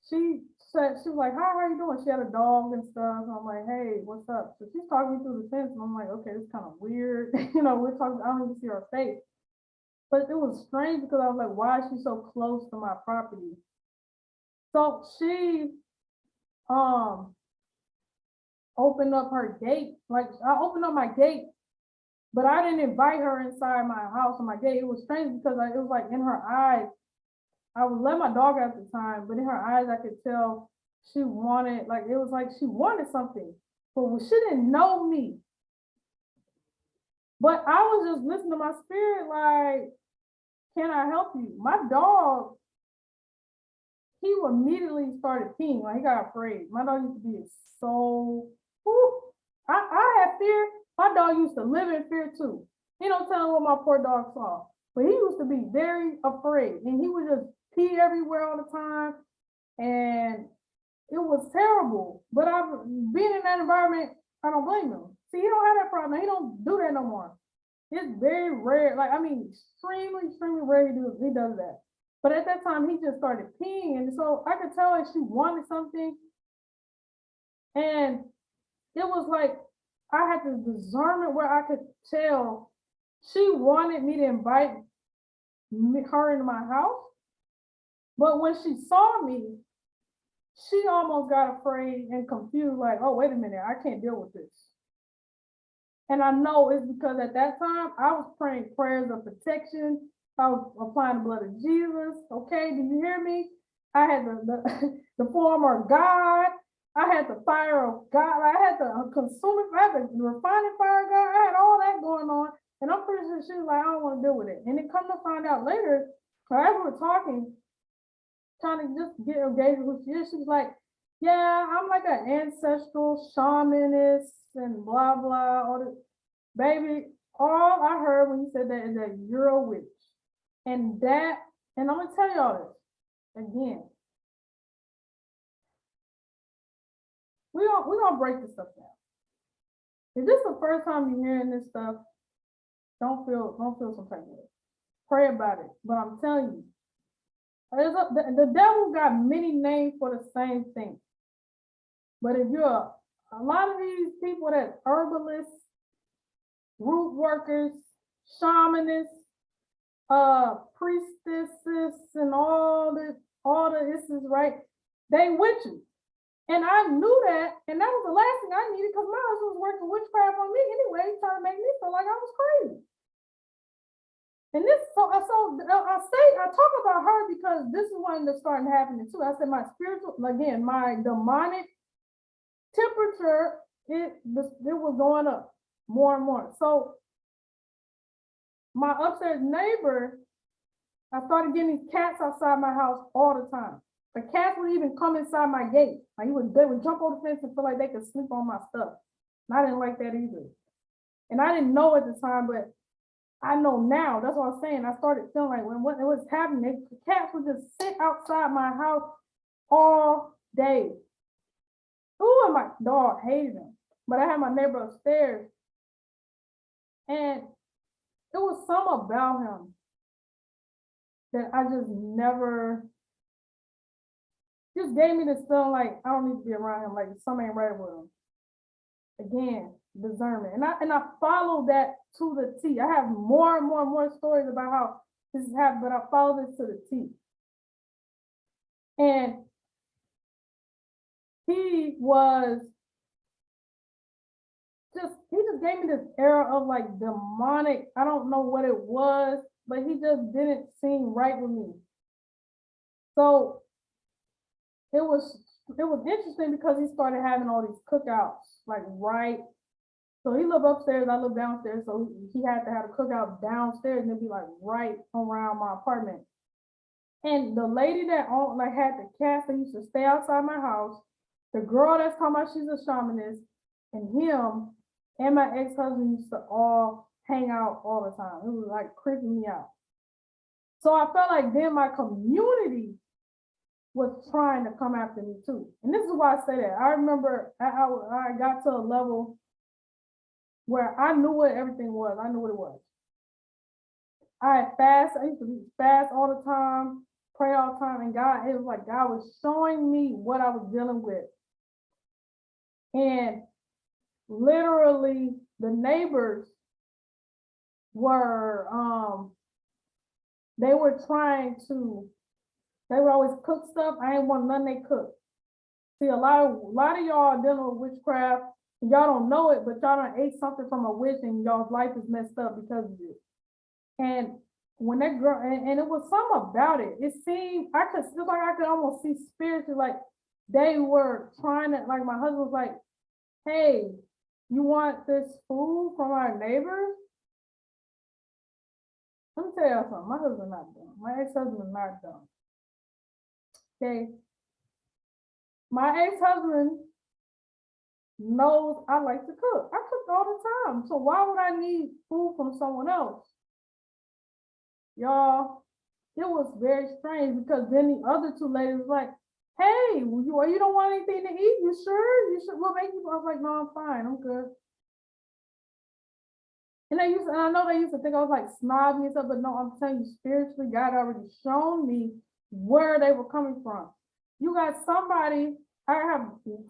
She said, she was like, "Hi, how are you doing?" She had a dog and stuff. And I'm like, "Hey, what's up?" So she's talking me through the fence, and I'm like, "Okay, it's kind of weird." We're talking, I don't even see her face. But it was strange because I was like, "Why is she so close to my property?" So she opened up her gate. Like I opened up my gate, but I didn't invite her inside my house or my gate. It was strange because it was like in her eyes. I was letting my dog out at the time, but in her eyes, I could tell she wanted, like, it was like she wanted something, but she didn't know me. But I was just listening to my spirit, like, "Can I help you?" My dog, he immediately started peeing, like he got afraid. My dog used to be so, I had fear. My dog used to live in fear too. He don't tell me what my poor dog saw, but he used to be very afraid, and he would just pee everywhere all the time, and it was terrible. But being in that environment, I don't blame him. See, he don't have that problem. He don't do that no more. It's very rare. Like, I mean, extremely, extremely rare he does that. But at that time, he just started peeing, and so I could tell if she wanted something, and it was like I had this discernment where I could tell she wanted me to invite her into my house. But when she saw me, she almost got afraid and confused, like, "Oh, wait a minute, I can't deal with this." And I know it's because at that time I was praying prayers of protection. I was applying the blood of Jesus. Okay, do you hear me? I had the form of God. I had the fire of God. I had the consuming, I had the refining fire of God. I had all that going on. And I'm pretty sure she was like, "I don't want to deal with it." And then come to find out later, as we were talking, trying to just get engaged with who she is, she was like, "Yeah, I'm like an ancestral shamanist and blah, blah, all this." Baby, all I heard when you said that is that you're a witch. And I'm going to tell y'all this again. We're gonna break this stuff down. If this is the first time you're hearing this stuff, don't feel some type of way. Pray about it. But I'm telling you, the devil got many names for the same thing. But if you're a lot of these people that herbalists, root workers, shamanists, priestesses, and all the this is right, they witches. And I knew that, and that was the last thing I needed because my husband was working witchcraft on me anyway, trying to make me feel like I was crazy. And I talk about her because this is one that's starting happening too. I said my demonic temperature, it was going up more and more. So my upstairs neighbor, I started getting these cats outside my house all the time. The cats would even come inside my gate. Like they would jump over the fence and feel like they could sleep on my stuff. And I didn't like that either. And I didn't know at the time, but I know now. That's what I'm saying. I started feeling like when it was happening, the cats would just sit outside my house all day. Ooh, and my dog hated him. But I had my neighbor upstairs, and it was something about him that I just never just gave me this feeling like I don't need to be around him, like something ain't right with him. Again, discernment. And I follow that to the T. I have more and more and more stories about how this has happened, but I follow this to the T. And he just gave me this era of like demonic, I don't know what it was, but he just didn't seem right with me. So it was interesting because he started having all these cookouts, like right. So he lived upstairs, I lived downstairs, so he had to have a cookout downstairs and it'd be like right around my apartment. And the lady that owned, like had the cast that used to stay outside my house, the girl that's talking about she's a shamanist, and him and my ex-husband used to all hang out all the time. It was like creeping me out. So I felt like then my community was trying to come after me too. And this is why I say that. I remember I got to a level where I knew what everything was. I knew what it was. I used to fast all the time, pray all the time, and God, it was like God was showing me what I was dealing with. And literally the neighbors were they were trying to, they would always cook stuff. I ain't want none they cook. See, a lot of y'all dealing with witchcraft, and y'all don't know it, but y'all done ate something from a witch and y'all's life is messed up because of it. And when that girl, and it was something about it. It seemed I could almost see spiritually, like they were trying to, like my husband was like, "Hey, you want this food from our neighbors?" Let me tell y'all something. My husband not dumb. My ex-husband is not dumb. Okay. My ex-husband knows I like to cook. I cook all the time. So why would I need food from someone else? Y'all, it was very strange because then the other two ladies was like, "Hey, you don't want anything to eat? You sure? You should. We'll make you." I was like, "No, I'm fine. I'm good." And I know they used to think I was like snobby and stuff, but no, I'm telling you, spiritually, God already shown me where they were coming from. You got somebody, I have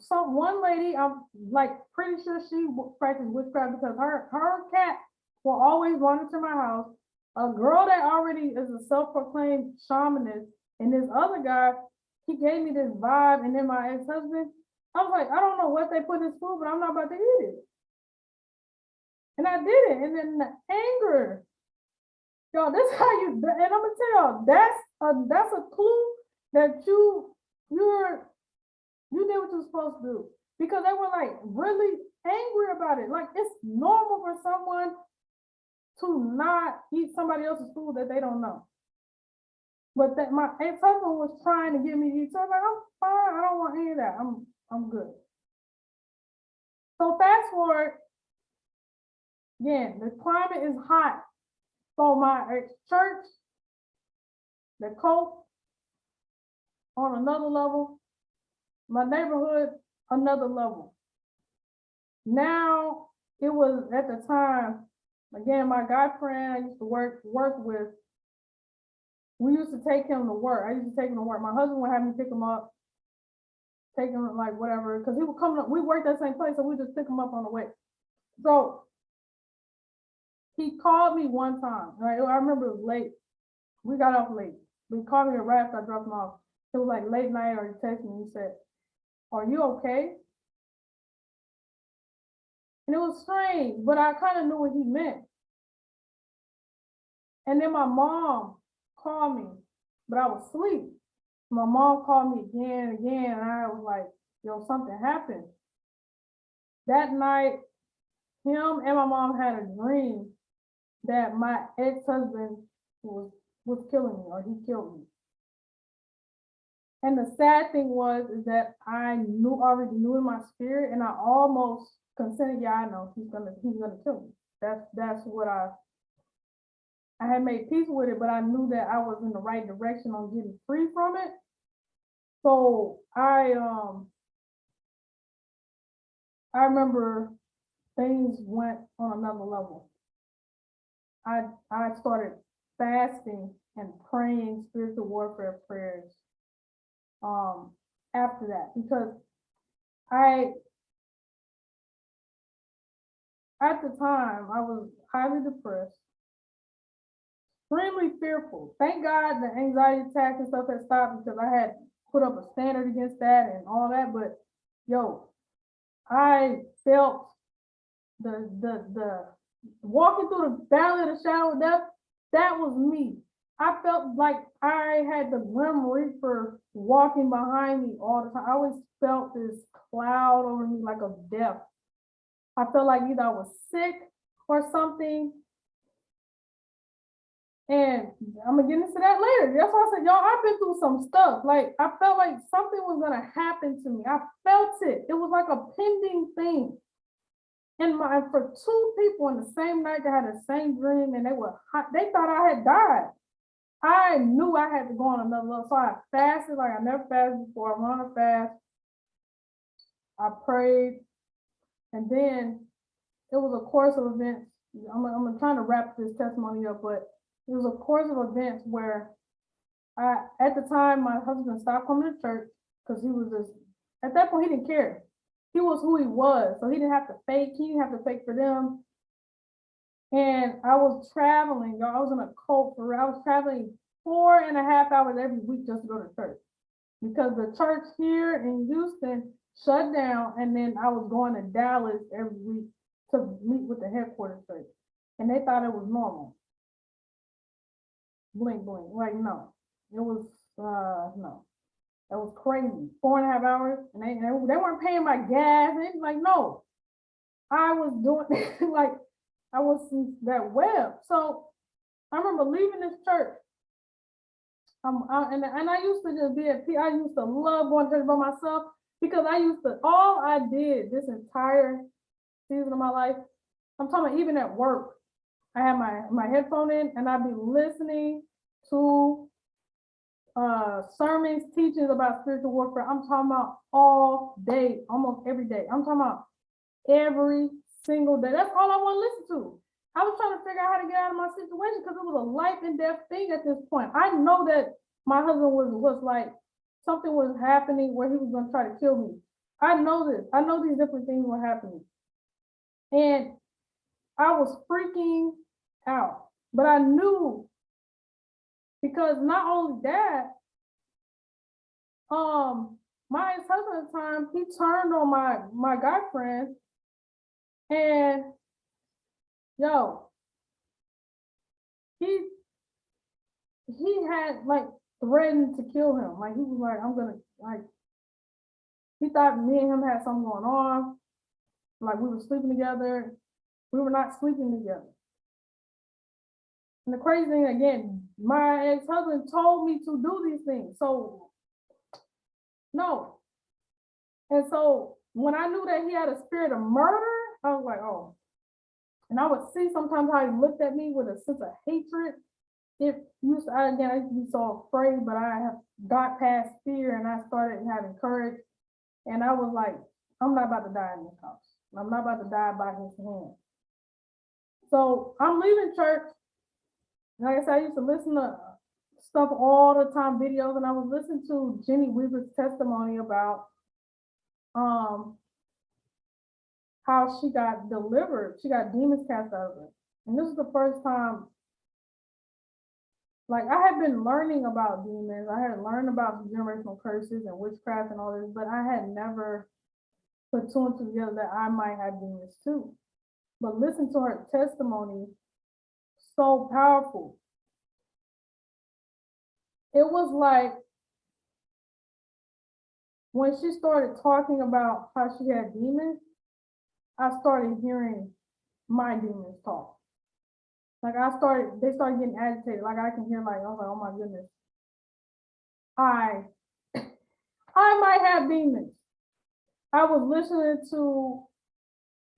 one lady, I'm like pretty sure she practiced witchcraft because her cat will always wander to my house. A girl that already is a self-proclaimed shamanist, and this other guy, he gave me this vibe, and then my ex-husband, I was like, I don't know what they put in this food, but I'm not about to eat it. And I did it. And then the anger, yo, this how you, and I'm gonna tell y'all, that's a clue that you did what you were supposed to do. Because they were like really angry about it. Like it's normal for someone to not eat somebody else's food that they don't know. But that my ex-husband was trying to get me to eat. So I was like, I'm fine, I don't want any of that. I'm good. So fast forward, again, the climate is hot. So my church, the cult on another level, my neighborhood, another level. Now it was at the time, again, my guy friend I used to work with, we used to take him to work. I used to take him to work. My husband would have me pick him up, take him like whatever, because he would come up, we worked at the same place, so we just pick him up on the way. So he called me one time, right? I remember it was late. We got off late. He called me right after I dropped him off. It was like late night, or he texted me, he said, "Are you okay?" And it was strange, but I kind of knew what he meant. And then my mom called me, but I was asleep. My mom called me again and again, and I was like, yo, something happened. That night, him and my mom had a dream that my ex-husband was killing me, or he killed me. And the sad thing is that I already knew in my spirit, and I almost considered, yeah, I know he's gonna kill me. That's what I had made peace with it, but I knew that I was in the right direction on getting free from it. So I I remember things went on another level. I started fasting and praying spiritual warfare prayers after that, because I at the time I was highly depressed, extremely fearful. Thank God the anxiety attacks and stuff had stopped, because I had put up a standard against that and all that. But yo, I felt the walking through the valley of the shadow of death. That was me. I felt like I had the Grim Reaper walking behind me all the time. I always felt this cloud over me, like of death. I felt like either I was sick or something. And I'm gonna get into that later. That's why I said, y'all, I've been through some stuff. Like, I felt like something was gonna happen to me. I felt it. It was like a pending thing. And for two people in the same night that had the same dream, and they thought I had died. I knew I had to go on another level. So I fasted like I never fasted before. I went on a fast. I prayed. And then it was a course of events. I'm trying to wrap this testimony up, but it was a course of events where at the time, my husband stopped coming to church, because he was just, at that point, he didn't care. He was who he was, so he didn't have to fake. He didn't have to fake for them. And I was traveling, y'all. I was in a cult for real. I was traveling 4.5 hours every week just to go to church, because the church here in Houston shut down, and then I was going to Dallas every week to meet with the headquarters church, and they thought it was normal. Blink, blink. Like, no, it was no. That was crazy. 4.5 hours, and they weren't paying my gas. And like, no, I was doing like I was that web. So I remember leaving this church. And I used to just be at peace. I used to love going to church by myself, because all I did this entire season of my life, I'm talking about even at work, I had my headphone in, and I'd be listening to sermons, teachings about spiritual warfare. I'm talking about all day, almost every day. I'm talking about every single day. That's all I want to listen to. I was trying to figure out how to get out of my situation, because it was a life and death thing at this point. I know that my husband was like, something was happening where he was going to try to kill me. I know this. I know these different things were happening. And I was freaking out. But I knew, because not only that, my ex-husband at the time, he turned on my guy friend, and yo, he had like threatened to kill him. Like, he was like, I'm gonna, like, he thought me and him had something going on. Like, we were sleeping together. We were not sleeping together. And the crazy thing, again, my ex-husband told me to do these things. So, no. And so when I knew that he had a spirit of murder, I was like, oh. And I would see sometimes how he looked at me with a sense of hatred. I used to be so afraid, but I have got past fear, and I started having courage. And I was like, I'm not about to die in this house. I'm not about to die by his hand. So I'm leaving church. Like I said, I used to listen to stuff all the time, videos, and I was listening to Jenny Weaver's testimony about how she got delivered. She got demons cast out of her. And this is the first time, like, I had been learning about demons. I had learned about generational curses and witchcraft and all this, but I had never put two and two together that I might have demons too. But listen to her testimony, so powerful. It was like when she started talking about how she had demons, I started hearing my demons talk. Like, they started getting agitated. Like, I can hear, like, I was like, oh my goodness, I might have demons. I was listening to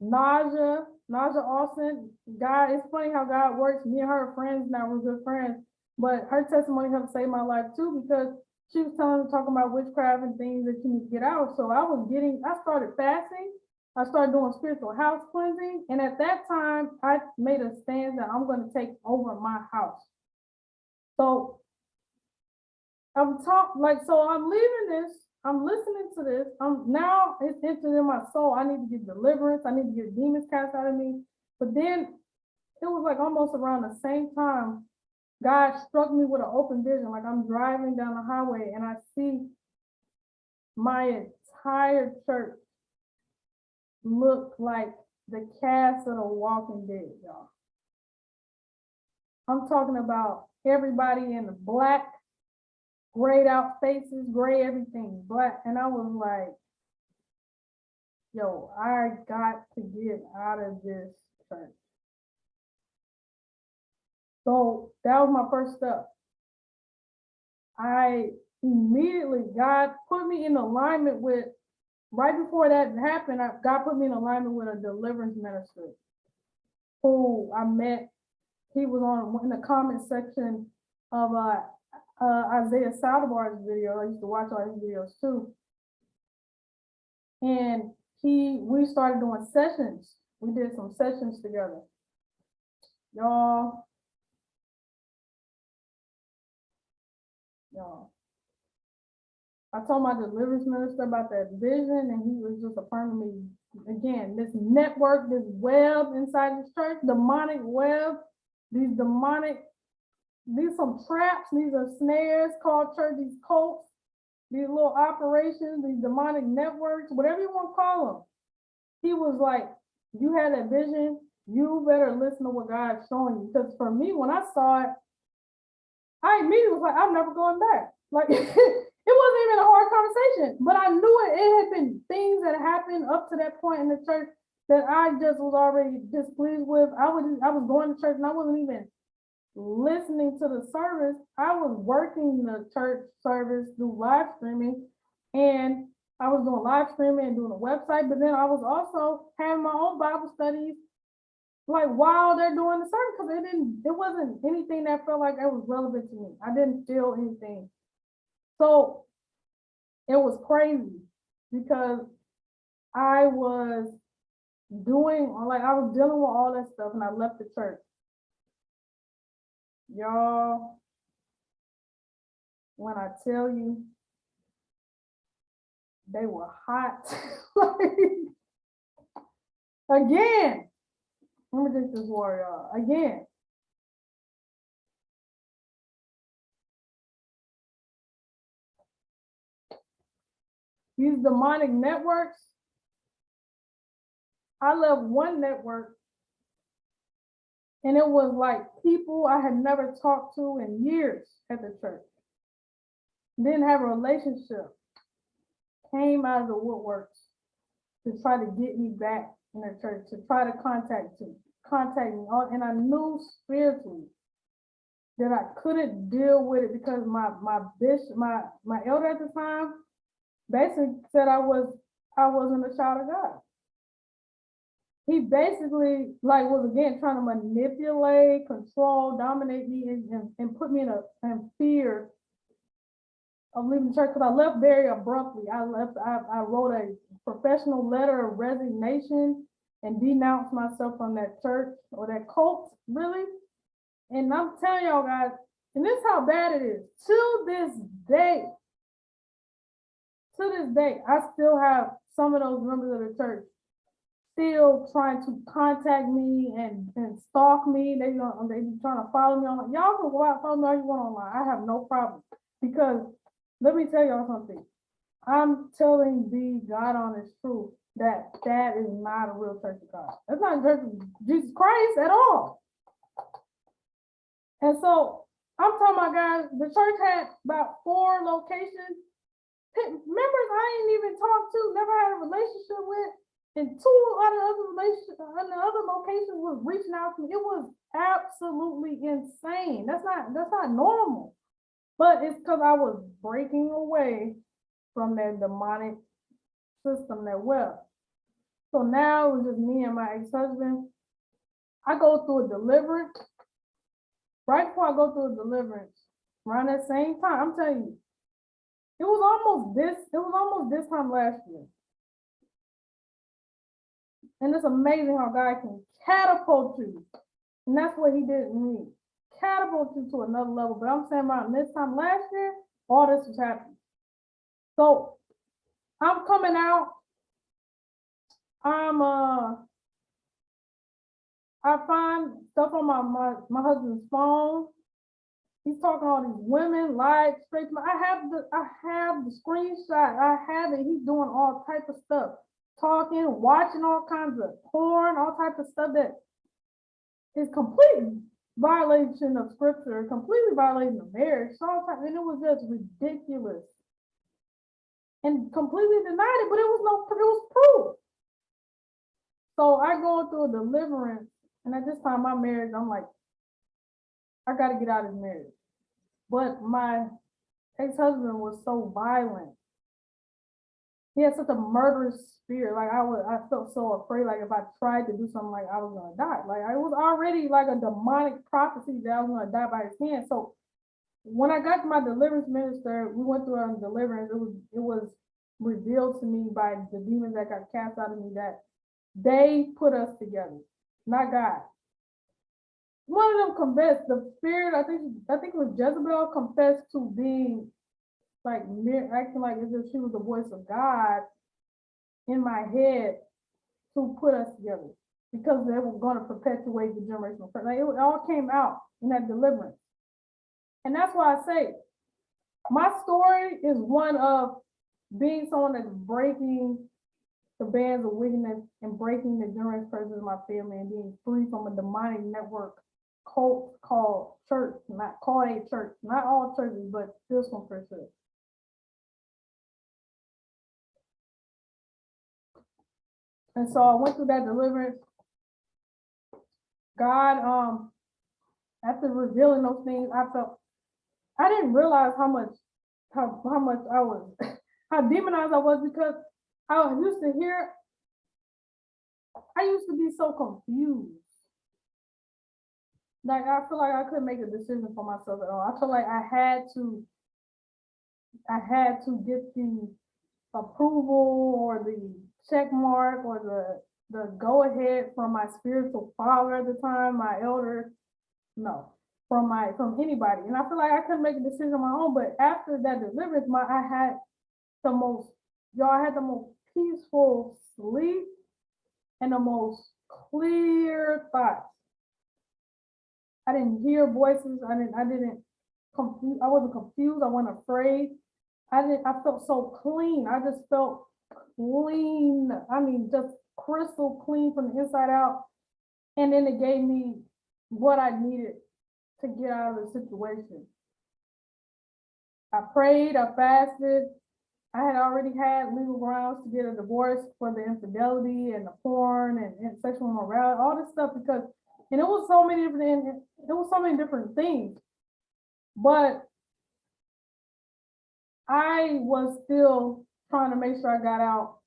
Naja Austin. God, it's funny how God works. Me and her are friends now, we're good friends. But her testimony helped save my life too, because she was talking about witchcraft and things that you need to get out. So I started fasting. I started doing spiritual house cleansing. And at that time, I made a stand that I'm going to take over my house. So I'm leaving this. I'm listening to this. Now it's entered in my soul. I need to get deliverance. I need to get demons cast out of me. But then it was like almost around the same time, God struck me with an open vision. Like I'm driving down the highway and I see my entire church look like the cast of the Walking Dead, y'all. I'm talking about everybody in the black, grayed out faces, gray everything, black. And I was like, yo, I got to get out of this church. So that was my first step. I immediately, God put me in alignment with, right before that happened, God put me in alignment with a deliverance minister who I met. He was in the comment section of Isaiah Saldivar's video. I used to watch all his videos too. And we started doing sessions. We did some sessions together. Y'all. I told my deliverance minister about that vision, and he was just affirming me again. This network, this web inside this church, demonic web, these some traps, these are snares called church, these cults, these little operations, these demonic networks, whatever you want to call them. He was like, you had that vision, you better listen to what God's showing you. Because for me, when I saw it, I immediately was like, I'm never going back. Like, it wasn't even a hard conversation, but I knew it had been things that happened up to that point in the church that I just was already displeased with. I was going to church and I wasn't even listening to the service. I was working the church service through live streaming, and I was doing live streaming and doing a website, but then I was also having my own Bible studies like while they're doing the service, because it wasn't anything that felt like it was relevant to me. I didn't feel anything. So it was crazy because I was dealing with all that stuff, and I left the church. Y'all, when I tell you they were hot, again, let me drink this water, y'all. Again. These demonic networks, I left one network and it was like people I had never talked to in years at the church. Didn't have a relationship. Came out of the woodworks to try to get me back in the church, to try to contact me. And I knew spiritually that I couldn't deal with it because my bishop, my elder at the time, basically said I wasn't a child of God. He basically was again trying to manipulate, control, dominate me, and put me in fear of leaving church, because I left very abruptly. I wrote a professional letter of resignation and denounced myself from that church or that cult, really. And I'm telling y'all guys, and this is how bad it is. To this day, I still have some of those members of the church still trying to contact me and stalk me. They be trying to follow me online. Y'all can go out and follow me all you want online. I have no problem, because let me tell y'all something. I'm telling the God honest truth that is not a real church of God. That's not a church of Jesus Christ at all. And so I'm talking about, guys, the church had about 4 locations. Members I ain't even talked to, never had a relationship with, and 2 out of the other locations was reaching out to me. It was absolutely insane. That's not normal. But it's because I was breaking away from that demonic system, that web. So now it was just me and my ex-husband. I go through a deliverance. Right before I go through a deliverance, around that same time, I'm telling you, it was almost this time last year. And it's amazing how God can catapult you. And that's what he did in me. Catapult you to another level. But I'm saying around this time last year, all this was happening. So I'm coming out. I find stuff on my husband's phone. He's talking to all these women, live straight. I have the screenshot. I have it. He's doing all type of stuff, talking, watching all kinds of porn, all type of stuff that is complete violation of scripture, completely violating of marriage. And it was just ridiculous, and completely denied it. But it was proof. So I go through a deliverance, and at this time, my marriage, I'm like, I got to get out of this marriage. But my ex-husband was so violent. He had such a murderous spirit. Like I felt so afraid. Like if I tried to do something, like I was gonna die. Like it was already like a demonic prophecy that I was gonna die by his hand. So when I got to my deliverance minister, we went through our deliverance. It was revealed to me by the demons that got cast out of me that they put us together, not God. One of them confessed, the spirit, I think it was Jezebel, confessed to being like acting like as if she was the voice of God in my head to put us together because they were going to perpetuate the generational curse. Like it all came out in that deliverance. And that's why I say my story is one of being someone that's breaking the bands of wickedness and breaking the generational curses of my family and being free from a demonic network cult called church, not called a church, not all churches, but this one for sure. And so I went through that deliverance. God, after revealing those things, I didn't realize how much I was, how demonized I was, because I used to be so confused. Like I feel like I couldn't make a decision for myself at all. I feel like I had to get the approval or the check mark or the go ahead from my spiritual father at the time, my elder, from anybody. And I feel like I couldn't make a decision on my own. But after that deliverance, I had the most peaceful sleep and the most clear thoughts. I didn't hear voices. I wasn't confused. I wasn't afraid. I felt so clean. I just felt clean. I mean, just crystal clean from the inside out. And then it gave me what I needed to get out of the situation. I prayed, I fasted. I had already had legal grounds to get a divorce for the infidelity and the porn and sexual immorality, all this stuff, and it was so many different things. But I was still trying to make sure I got out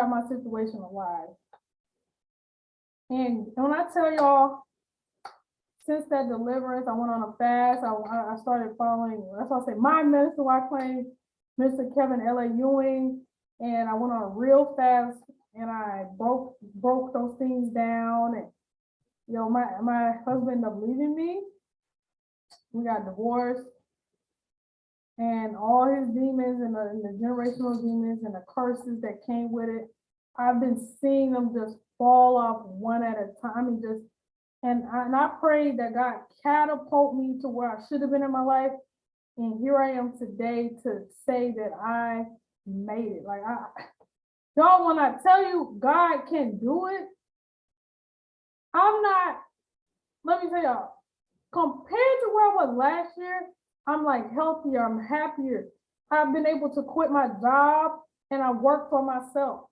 my situation alive. And when I tell y'all, since that deliverance, I went on a fast. I started following, that's why I say my minister, I claim Mr. Kevin L.A. Ewing, and I went on a real fast and I broke those things down. And my husband ended up leaving me. We got divorced, and all his demons and the generational demons and the curses that came with it, I've been seeing them just fall off one at a time. And I prayed that God catapult me to where I should have been in my life. And here I am today to say that I made it. Like y'all, when I tell you God can do it, let me tell y'all, compared to where I was last year, I'm like healthier, I'm happier. I've been able to quit my job and I work for myself.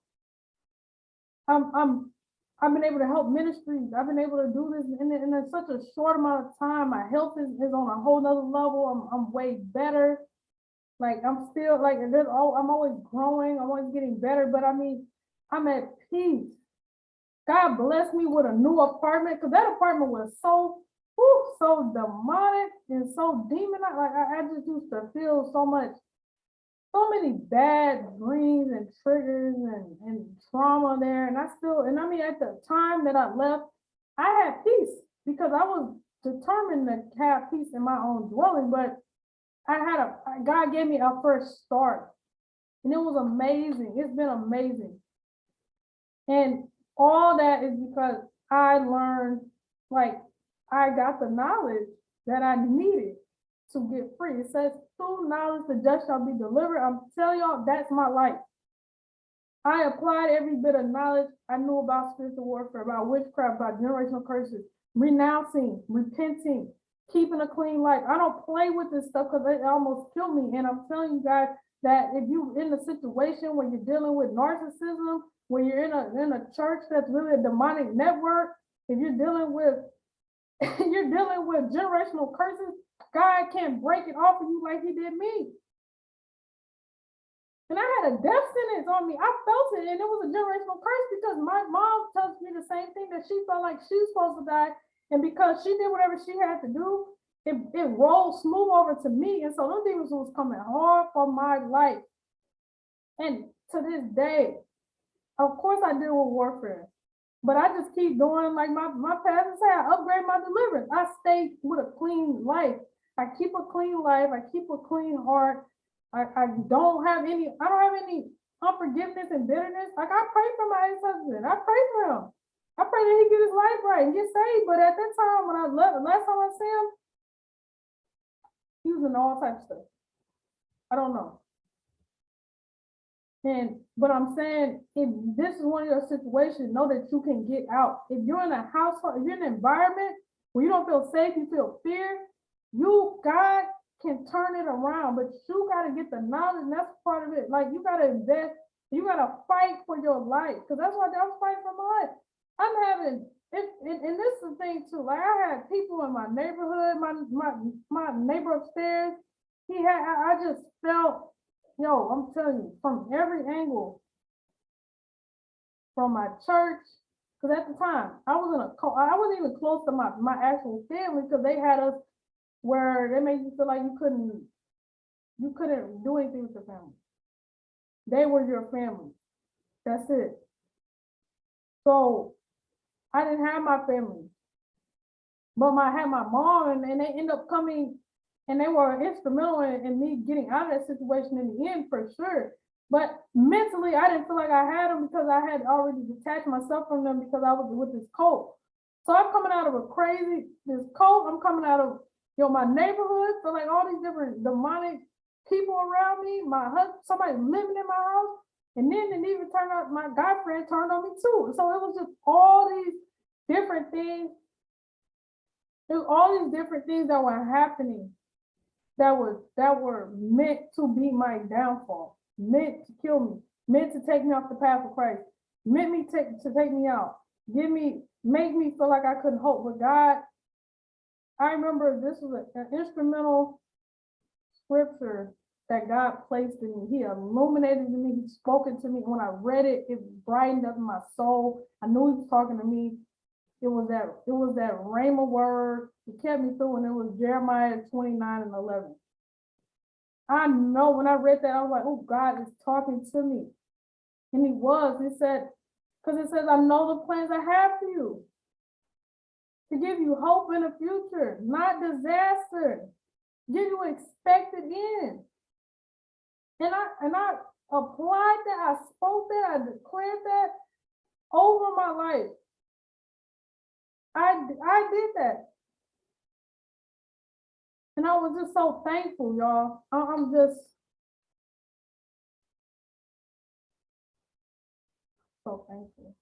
I've been able to help ministries. I've been able to do this in such a short amount of time. My health is on a whole nother level. I'm way better. Like I'm still like I'm always growing. I'm always getting better. But I mean, I'm at peace. God blessed me with a new apartment, because that apartment was so demonic and so demonized. Like I just used to feel so much so many bad dreams and triggers and trauma there. And I mean, at the time that I left, I had peace because I was determined to have peace in my own dwelling. But God gave me a first start, and it was amazing. It's been amazing. And all that is because I learned, like, I got the knowledge that I needed to get free. It says, through knowledge, the just shall be delivered. I'm telling y'all, that's my life. I applied every bit of knowledge I knew about spiritual warfare, about witchcraft, about generational curses, renouncing, repenting, keeping a clean life. I don't play with this stuff because it almost killed me. And I'm telling you guys that if you're in a situation where you're dealing with narcissism, where you're in a church that's really a demonic network, if you're dealing with generational curses, God can't break it off of you like he did me. And I had a death sentence on me. I felt it, and it was a generational curse because my mom tells me the same thing, that she felt like she was supposed to die. And because she did whatever she had to do, it rolled smooth over to me. And so those demons was coming hard for my life. And to this day, of course I deal with warfare, but I just keep doing like my pastor said, I upgrade my deliverance. I stay with a clean life. I keep a clean life. I keep a clean heart. I don't have any unforgiveness and bitterness. Like, I pray for my ex-husband. I pray for him. I pray that he get his life right and get saved. But at that time, when I left, last time I see him, he was in all types of stuff. I don't know. But I'm saying, if this is one of your situations, know that you can get out. If you're in a household, if you're in an environment where you don't feel safe, you feel fear, God can turn it around, but you got to get the knowledge, and that's part of it. Like, you got to invest, you got to fight for your life, because that's what I was fighting for my life. I'm having, and this is the thing too, like, I had people in my neighborhood, my neighbor upstairs, I just felt, I'm telling you, from every angle, from my church, because at the time, I wasn't even close to my actual family, because they had us where they made you feel like you couldn't do anything with your family. They were your family. That's it. So I didn't have my family, but I had my mom, and they ended up coming, and they were instrumental in me getting out of that situation in the end, for sure. But mentally, I didn't feel like I had them, because I had already detached myself from them, because I was with this cult. So I'm coming out of this cult. I'm coming out of my neighborhood, so like all these different demonic people around me, my husband, somebody living in my house, and then it even turned out my guy friend turned on me too. So it was just all these different things. There was all these different things that were happening that were meant to be my downfall, meant to kill me, meant to take me off the path of Christ, meant to take me out, make me feel like I couldn't hope. But God, I remember this was an instrumental scripture that God placed in me. He illuminated to me. He spoke it to me. When I read it, it brightened up my soul. I knew he was talking to me. It was that rhema word. It kept me through, and it was Jeremiah 29:11. I know when I read that, I was like, oh, God is talking to me. And he was. He said, because it says, I know the plans I have for you, to give you hope in the future, not disaster, give you expected end. And I applied that, I spoke that, I declared that over my life. I did that. And I was just so thankful, y'all. I'm just so thankful.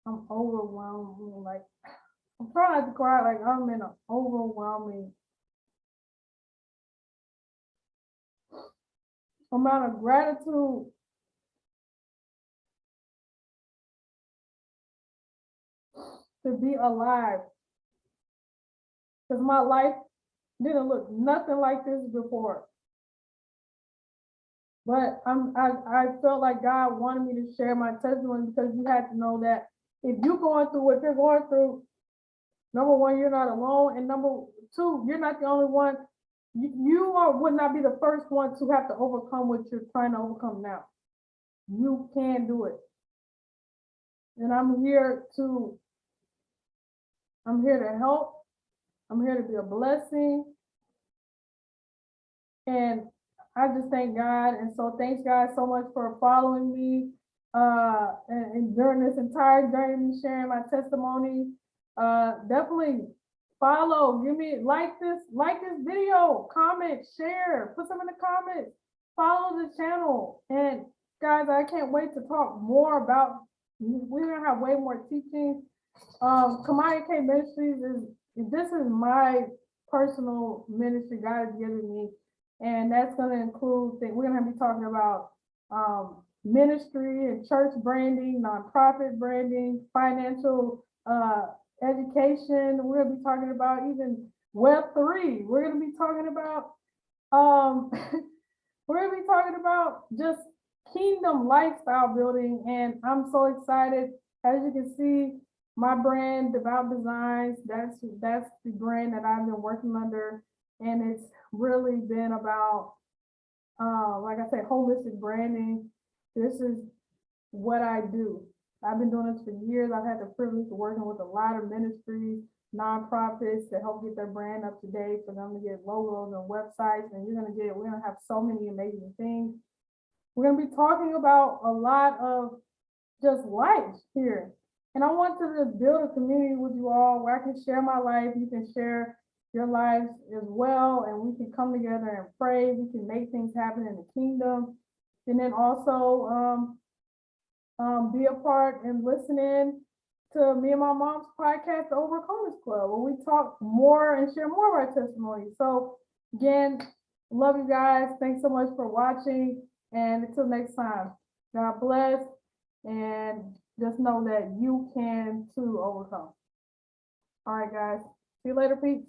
I'm overwhelmed, like, I'm trying not to cry, like I'm in an overwhelming amount of gratitude to be alive. Because my life didn't look nothing like this before. But I felt like God wanted me to share my testimony, because you have to know that if you're going through what you're going through, number one, you're not alone. And number two, you're not the only one would not be the first one to have to overcome what you're trying to overcome now. You can do it. And I'm here to help. I'm here to be a blessing. And I just thank God. And so thanks guys so much for following me and during this entire journey, me sharing my testimony. Definitely follow, like this video, comment, share, put some in the comments, follow the channel. And guys, I can't wait to talk more about, we're gonna have way more teaching. Kamaya K Ministries this is my personal ministry God has given me. And that's going to include things. We're going to be talking about ministry and church branding, nonprofit branding, financial education. We're going to be talking about even Web3. We're going to be talking about just kingdom lifestyle building. And I'm so excited. As you can see, my brand, Devout Designs, that's the brand that I've been working under. And it's really been about, like I said, holistic branding. This is what I do. I've been doing this for years. I've had the privilege of working with a lot of ministries, nonprofits to help get their brand up to date, for them to get logos and websites. And we're gonna have so many amazing things. We're gonna be talking about a lot of just life here. And I want to just build a community with you all where I can share my life. You can share your lives as well, and we can come together and pray. We can make things happen in the kingdom, and then also be a part and listen in to me and my mom's podcast, the Overcomers Club, where we talk more and share more of our testimony. So again, love you guys. Thanks so much for watching, and until next time, God bless, and just know that you can too overcome. All right, guys. See you later, peeps.